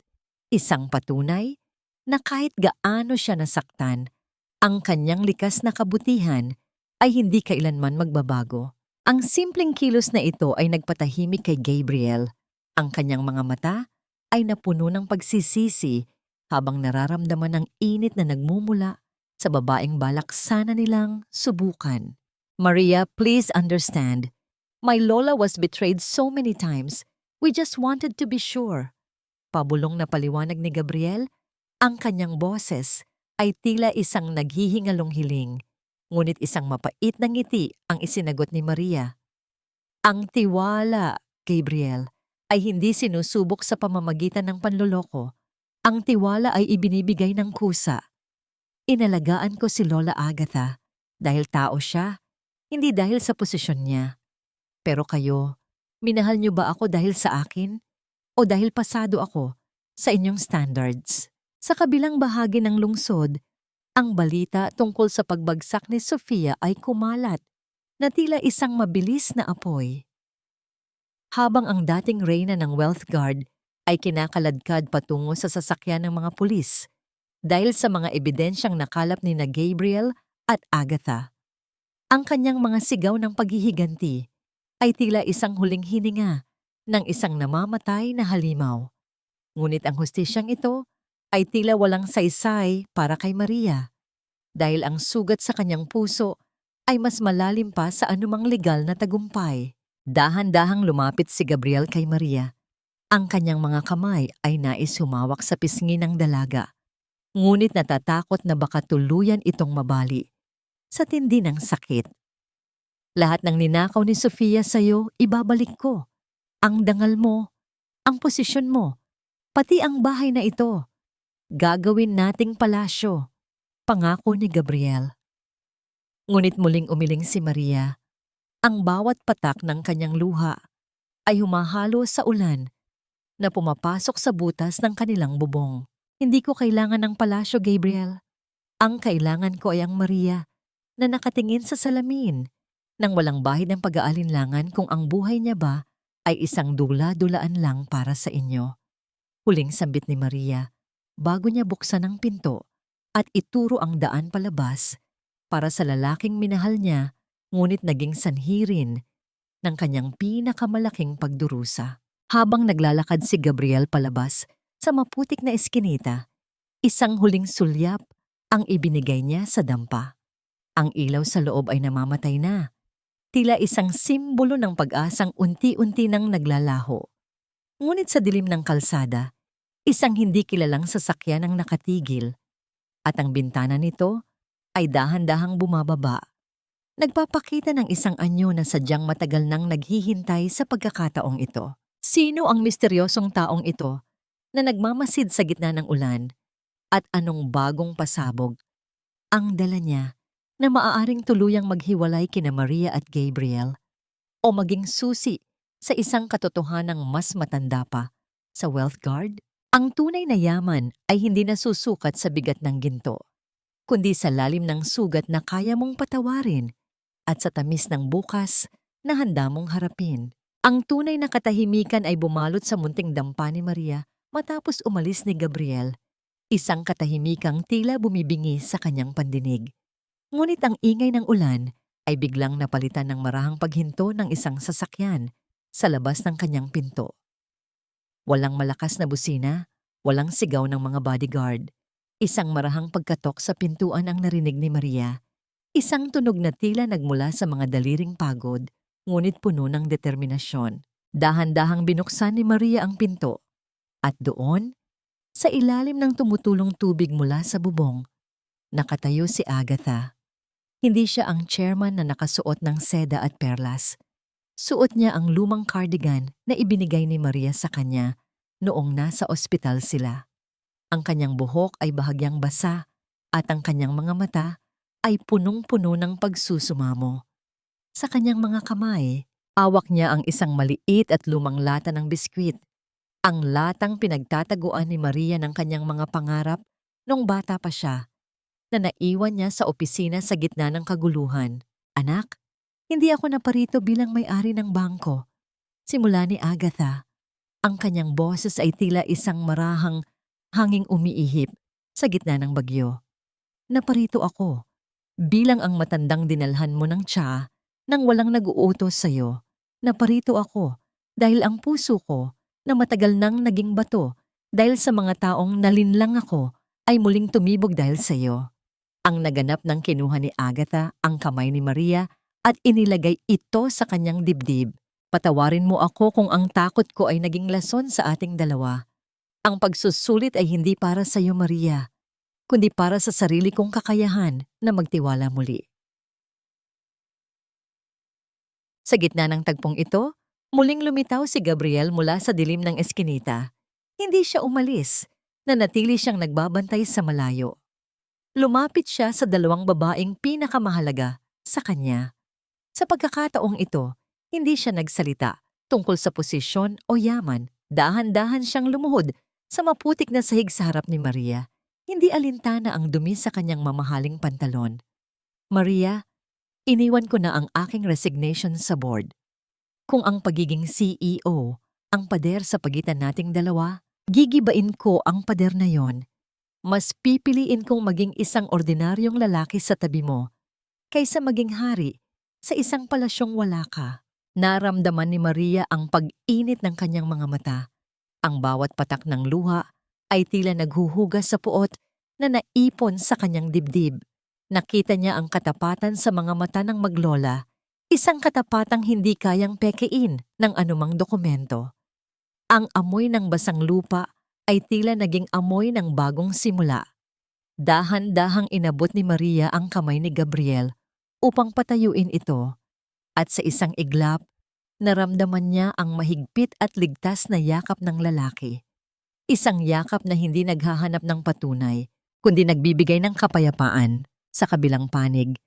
isang patunay na kahit gaano siya nasaktan, ang kanyang likas na kabutihan ay hindi kailanman magbabago. Ang simpleng kilos na ito ay nagpatahimik kay Gabriel. Ang kanyang mga mata ay napuno ng pagsisisi habang nararamdaman ang init na nagmumula sa babaeng balak sana nilang subukan. Maria, please understand. My lola was betrayed so many times. We just wanted to be sure. Pabulong na paliwanag ni Gabriel, ang kanyang boses ay tila isang naghihingalong hiling. Ngunit isang mapait na ngiti ang isinagot ni Maria. Ang tiwala, Gabriel, ay hindi sinusubok sa pamamagitan ng panloloko. Ang tiwala ay ibinibigay ng kusa. Inalagaan ko si Lola Agatha dahil tao siya, hindi dahil sa posisyon niya. Pero kayo, minahal niyo ba ako dahil sa akin? O dahil pasado ako sa inyong standards? Sa kabilang bahagi ng lungsod, ang balita tungkol sa pagbagsak ni Sofia ay kumalat na tila isang mabilis na apoy. Habang ang dating reyna ng Wealth Guard ay kinakaladkad patungo sa sasakyan ng mga pulis dahil sa mga ebidensyang nakalap ni na Gabriel at Agatha. Ang kanyang mga sigaw ng paghihiganti ay tila isang huling hininga ng isang namamatay na halimaw. Ngunit ang hustisyang ito ay tila walang saysay para kay Maria dahil ang sugat sa kanyang puso ay mas malalim pa sa anumang legal na tagumpay. Dahan-dahang lumapit si Gabriel kay Maria. Ang kanyang mga kamay ay nais humawak sa pisngi ng dalaga. Ngunit natatakot na baka tuluyan itong mabali sa tindi ng sakit. Lahat ng ninakaw ni Sofia sa'yo, ibabalik ko. Ang dangal mo, ang posisyon mo, pati ang bahay na ito. Gagawin nating palasyo, pangako ni Gabriel. Ngunit muling umiling si Maria. Ang bawat patak ng kanyang luha ay humahalo sa ulan na pumapasok sa butas ng kanilang bubong. Hindi ko kailangan ng palasyo, Gabriel. Ang kailangan ko ay ang Maria na nakatingin sa salamin nang walang bahid ng pag-aalinlangan kung ang buhay niya ba ay isang dula-dulaan lang para sa inyo. Huling sambit ni Maria bago niya buksan ang pinto at ituro ang daan palabas para sa lalaking minahal niya ngunit naging sanhi rin ng kanyang pinakamalaking pagdurusa. Habang naglalakad si Gabriel palabas sa maputik na eskinita, isang huling sulyap ang ibinigay niya sa dampa. Ang ilaw sa loob ay namamatay na. Tila isang simbolo ng pag-asang unti-unti nang naglalaho. Ngunit sa dilim ng kalsada, isang hindi kilalang sasakyan ang nakatigil at ang bintana nito ay dahan-dahang bumababa. Nagpapakita ng isang anyo na sadyang matagal nang naghihintay sa pagkakataong ito. Sino ang misteryosong taong ito na nagmamasid sa gitna ng ulan at anong bagong pasabog ang dala niya na maaaring tuluyang maghiwalay kina Maria at Gabriel? o maging susi sa isang katotohanang mas matanda pa. Sa wealth guard, ang tunay na yaman ay hindi nasusukat sa bigat ng ginto, kundi sa lalim ng sugat na kaya mong patawarin at sa tamis ng bukas na handa mong harapin. Ang tunay na katahimikan ay bumalot sa munting dampa ni Maria matapos umalis ni Gabriel, isang katahimikang tila bumibingi sa kanyang pandinig. Ngunit ang ingay ng ulan ay biglang napalitan ng marahang paghinto ng isang sasakyan sa labas ng kanyang pinto. Walang malakas na busina, walang sigaw ng mga bodyguard. Isang marahang pagkatok sa pintuan ang narinig ni Maria. Isang tunog na tila nagmula sa mga daliring pagod, ngunit puno ng determinasyon. Dahan-dahang binuksan ni Maria ang pinto. At doon, sa ilalim ng tumutulong tubig mula sa bubong, nakatayo si Agatha. Hindi siya ang chairman na nakasuot ng seda at perlas. Suot niya ang lumang cardigan na ibinigay ni Maria sa kanya noong nasa ospital sila. Ang kanyang buhok ay bahagyang basa at ang kanyang mga mata ay punong-puno ng pagsusumamo. Sa kanyang mga kamay, hawak niya ang isang maliit at lumang lata ng biskwit. Ang latang pinagtataguan ni Maria ng kanyang mga pangarap nung bata pa siya, na naiwan niya sa opisina sa gitna ng kaguluhan. Anak, hindi ako naparito bilang may-ari ng bangko. Simula ni Agatha, ang kanyang boses ay tila isang marahang hanging umiihip sa gitna ng bagyo. Naparito ako bilang ang matandang dinalhan mo ng tsa nang walang nag-uutos sa'yo. Naparito ako dahil ang puso ko na matagal nang naging bato dahil sa mga taong nalinlang ako ay muling tumibog dahil sa'yo. Ang naganap ng kinuha ni Agatha ang kamay ni Maria at inilagay ito sa kanyang dibdib. Patawarin mo ako kung ang takot ko ay naging lason sa ating dalawa. Ang pagsusulit ay hindi para sa iyo, Maria, kundi para sa sarili kong kakayahan na magtiwala muli. Sa gitna ng tagpong ito, muling lumitaw si Gabriel mula sa dilim ng eskinita. Hindi siya umalis, nanatili siyang nagbabantay sa malayo. Lumapit siya sa dalawang babaeng pinakamahalaga sa kanya. Sa pagkakataong ito, hindi siya nagsalita tungkol sa posisyon o yaman. Dahan-dahan siyang lumuhod sa maputik na sahig sa harap ni Maria. Hindi alintana ang dumi sa kanyang mamahaling pantalon. Maria, iniwan ko na ang aking resignation sa board. Kung ang pagiging CEO ang pader sa pagitan nating dalawa, gigibain ko ang pader na yon. Mas pipiliin kong maging isang ordinaryong lalaki sa tabi mo kaysa maging hari sa isang palasyong wala ka. Naramdaman ni Maria ang pag-init ng kanyang mga mata. Ang bawat patak ng luha ay tila naghuhugas sa puot na naipon sa kanyang dibdib. Nakita niya ang katapatan sa mga mata ng maglola, isang katapatang hindi kayang pekein ng anumang dokumento. Ang amoy ng basang lupa ay tila naging amoy ng bagong simula. Dahan-dahang inabot ni Maria ang kamay ni Gabriel upang patayuin ito, at sa isang iglap, naramdaman niya ang mahigpit at ligtas na yakap ng lalaki. Isang yakap na hindi naghahanap ng patunay, kundi nagbibigay ng kapayapaan. Sa kabilang panig,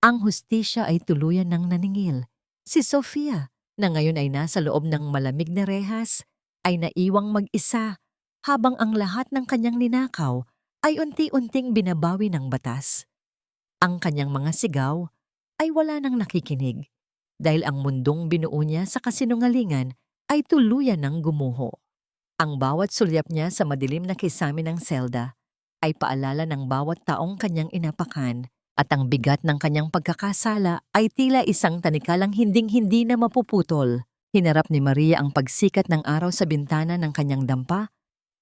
ang hustisya ay tuluyan ng naningil. Si Sofia, na ngayon ay nasa loob ng malamig na rehas, ay naiwang mag-isa habang ang lahat ng kanyang ninakaw ay unti-unting binabawi ng batas. Ang kanyang mga sigaw ay wala nang nakikinig dahil ang mundong binuo niya sa kasinungalingan ay tuluyan ng gumuho. Ang bawat sulyap niya sa madilim na kisame ng selda ay paalala ng bawat taong kanyang inapakan, at ang bigat ng kanyang pagkakasala ay tila isang tanikalang hinding-hindi na mapuputol. Hinarap ni Maria ang pagsikat ng araw sa bintana ng kanyang dampa,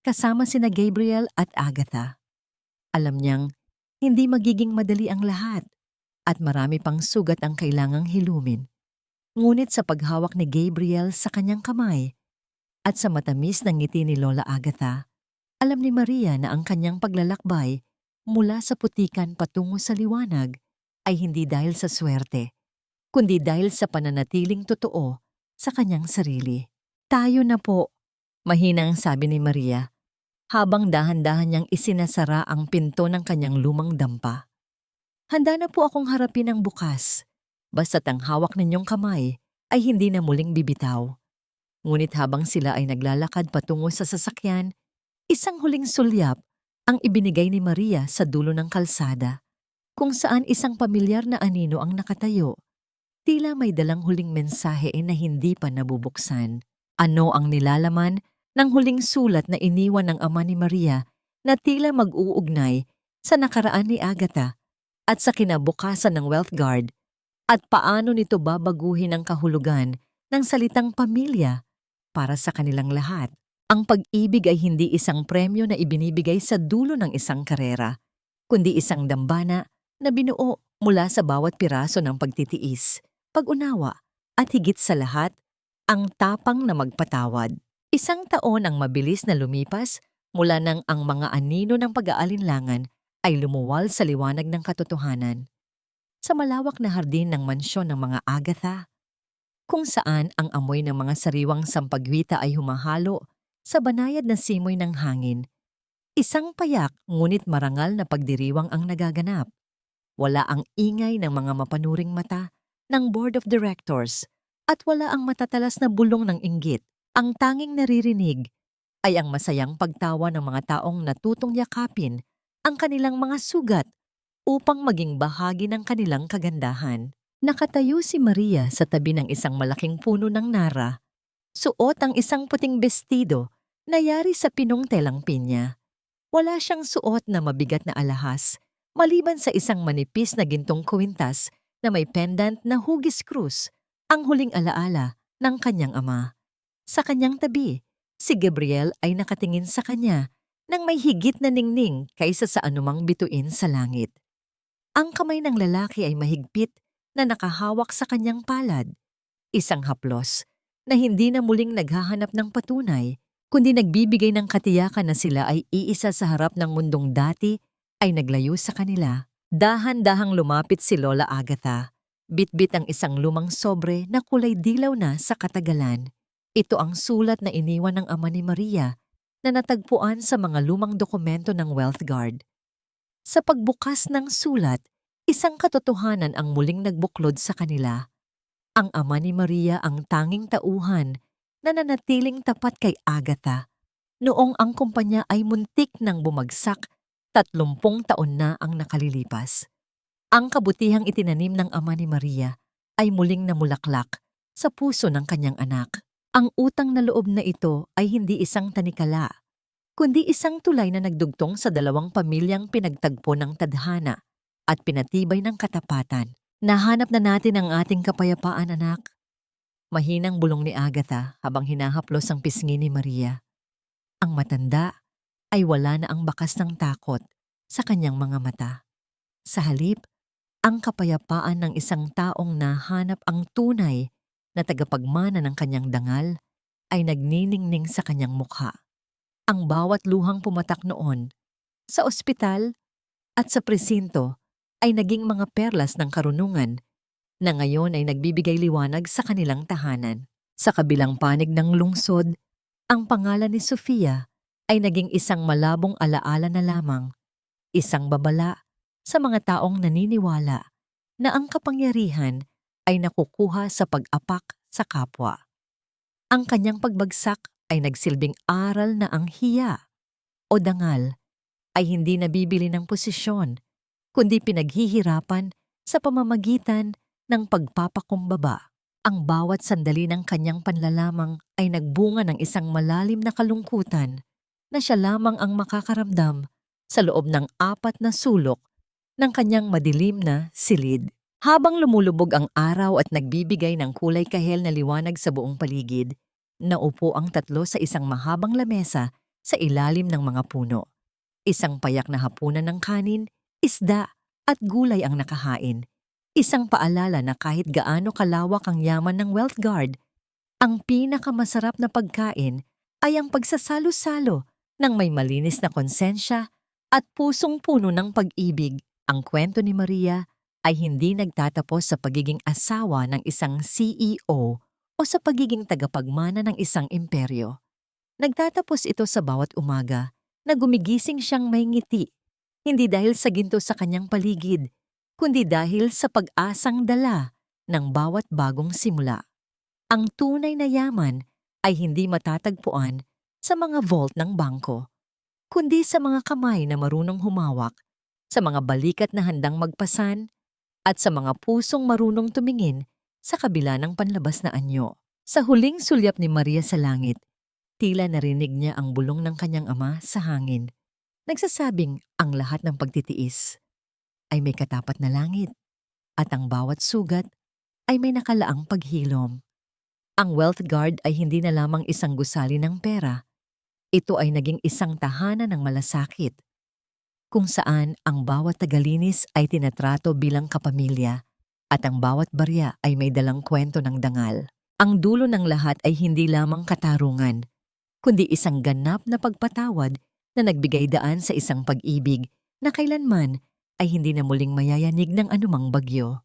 kasama sina Gabriel at Agatha. Alam niyang hindi magiging madali ang lahat at marami pang sugat ang kailangang hilumin. Ngunit sa paghawak ni Gabriel sa kanyang kamay at sa matamis ng ngiti ni Lola Agatha, alam ni Maria na ang kanyang paglalakbay mula sa putikan patungo sa liwanag ay hindi dahil sa swerte, kundi dahil sa pananatiling totoo sa kanyang sarili. Tayo na po, mahinang sabi ni Maria, habang dahan-dahan niyang isinasara ang pinto ng kanyang lumang dampa. Handa na po akong harapin ang bukas, basta't ang hawak ninyong kamay ay hindi na muling bibitaw. Ngunit habang sila ay naglalakad patungo sa sasakyan, isang huling sulyap ang ibinigay ni Maria sa dulo ng kalsada, kung saan isang pamilyar na anino ang nakatayo. Tila may dalang huling mensahe na hindi pa nabubuksan. Ano ang nilalaman ng huling sulat na iniwan ng ama ni Maria na tila mag-uugnay sa nakaraan ni Agatha at sa kinabukasan ng Wealth Guard, at paano nito babaguhin ang kahulugan ng salitang pamilya para sa kanilang lahat? Ang pag-ibig ay hindi isang premyo na ibinibigay sa dulo ng isang karera, kundi isang dambana na binuo mula sa bawat piraso ng pagtitiis, pag-unawa, at higit sa lahat, ang tapang na magpatawad. Isang taon ang mabilis na lumipas mula nang ang mga anino ng pag-aalinlangan ay lumuwal sa liwanag ng katotohanan. Sa malawak na hardin ng mansyon ng mga Agatha, kung saan ang amoy ng mga sariwang sampagwita ay humahalo sa banayad na simoy ng hangin, isang payak ngunit marangal na pagdiriwang ang nagaganap. Wala ang ingay ng mga mapanuring mata ng Board of Directors at wala ang matatalas na bulong ng inggit. Ang tanging naririnig ay ang masayang pagtawa ng mga taong natutong yakapin ang kanilang mga sugat upang maging bahagi ng kanilang kagandahan. Nakatayo si Maria sa tabi ng isang malaking puno ng nara. Suot ang isang puting bestido na yari sa pinong telang pinya. Wala siyang suot na mabigat na alahas, maliban sa isang manipis na gintong kwintas na may pendant na hugis krus, ang huling alaala ng kanyang ama. Sa kanyang tabi, si Gabriel ay nakatingin sa kanya nang may higit na ningning kaysa sa anumang bituin sa langit. Ang kamay ng lalaki ay mahigpit na nakahawak sa kanyang palad, isang haplos na hindi na muling naghahanap ng patunay, kundi nagbibigay ng katiyakan na sila ay iisa sa harap ng mundong dati ay naglayo sa kanila. Dahan-dahang lumapit si Lola Agatha. Bitbit ang isang lumang sobre na kulay dilaw na sa katagalan. Ito ang sulat na iniwan ng ama ni Maria na natagpuan sa mga lumang dokumento ng Wealth Guard. Sa pagbukas ng sulat, isang katotohanan ang muling nagbuklod sa kanila. Ang ama ni Maria ang tanging tauhan na nanatiling tapat kay Agatha noong ang kumpanya ay muntik nang bumagsak. 30 taon na ang nakalilipas. Ang kabutihang itinanim ng ama ni Maria ay muling namulaklak sa puso ng kanyang anak. Ang utang na loob na ito ay hindi isang tanikala, kundi isang tulay na nagdugtong sa dalawang pamilyang pinagtagpo ng tadhana at pinatibay ng katapatan. Nahanap na natin ang ating kapayapaan, anak. Mahinang bulong ni Agatha habang hinahaplos ang pisngi ni Maria. Ang matanda ay wala na ang bakas ng takot sa kanyang mga mata. Sa halip, ang kapayapaan ng isang taong nahanap ang tunay na tagapagmana ng kanyang dangal ay nagniningning sa kanyang mukha. Ang bawat luhang pumatak noon, sa ospital at sa presinto, ay naging mga perlas ng karunungan na ngayon ay nagbibigay liwanag sa kanilang tahanan. Sa kabilang panig ng lungsod, ang pangalan ni Sofia ay naging isang malabong alaala na lamang, isang babala sa mga taong naniniwala na ang kapangyarihan ay nakukuha sa pag-apak sa kapwa. Ang kanyang pagbagsak ay nagsilbing aral na ang hiya o dangal ay hindi nabibili ng posisyon, kundi pinaghihirapan sa pamamagitan ng pagpapakumbaba. Ang bawat sandali ng kanyang panlalamang ay nagbunga ng isang malalim na kalungkutan na siya lamang ang makakaramdam sa loob ng 4 na sulok ng kanyang madilim na silid. Habang lumulubog ang araw at nagbibigay ng kulay kahel na liwanag sa buong paligid, naupo ang tatlo sa isang mahabang lamesa sa ilalim ng mga puno. Isang payak na hapunan ng kanin, isda at gulay ang nakahain. Isang paalala na kahit gaano kalawak ang yaman ng Wealth Guard, ang pinakamasarap na pagkain ay ang pagsasalo-salo ng may malinis na konsensya at pusong puno ng pag-ibig. Ang kwento ni Maria ay hindi nagtatapos sa pagiging asawa ng isang CEO o sa pagiging tagapagmana ng isang imperyo. Nagtatapos ito sa bawat umaga na gumigising siyang may ngiti, hindi dahil sa ginto sa kanyang paligid, kundi dahil sa pag-asang dala ng bawat bagong simula. Ang tunay na yaman ay hindi matatagpuan sa mga vault ng bangko, kundi sa mga kamay na marunong humawak, sa mga balikat na handang magpasan, at sa mga pusong marunong tumingin sa kabila ng panlabas na anyo. Sa huling sulyap ni Maria sa langit, tila narinig niya ang bulong ng kanyang ama sa hangin, nagsasabing ang lahat ng pagtitiis ay may katapat na langit at ang bawat sugat ay may nakalaang paghilom. Ang Wealth Guard ay hindi na lamang isang gusali ng pera. Ito ay naging isang tahanan ng malasakit, kung saan ang bawat tagalinis ay tinatrato bilang kapamilya at ang bawat barya ay may dalang kwento ng dangal. Ang dulo ng lahat ay hindi lamang katarungan, kundi isang ganap na pagpatawad na nagbigay daan sa isang pag-ibig na kailanman ay hindi na muling mayayanig ng anumang bagyo.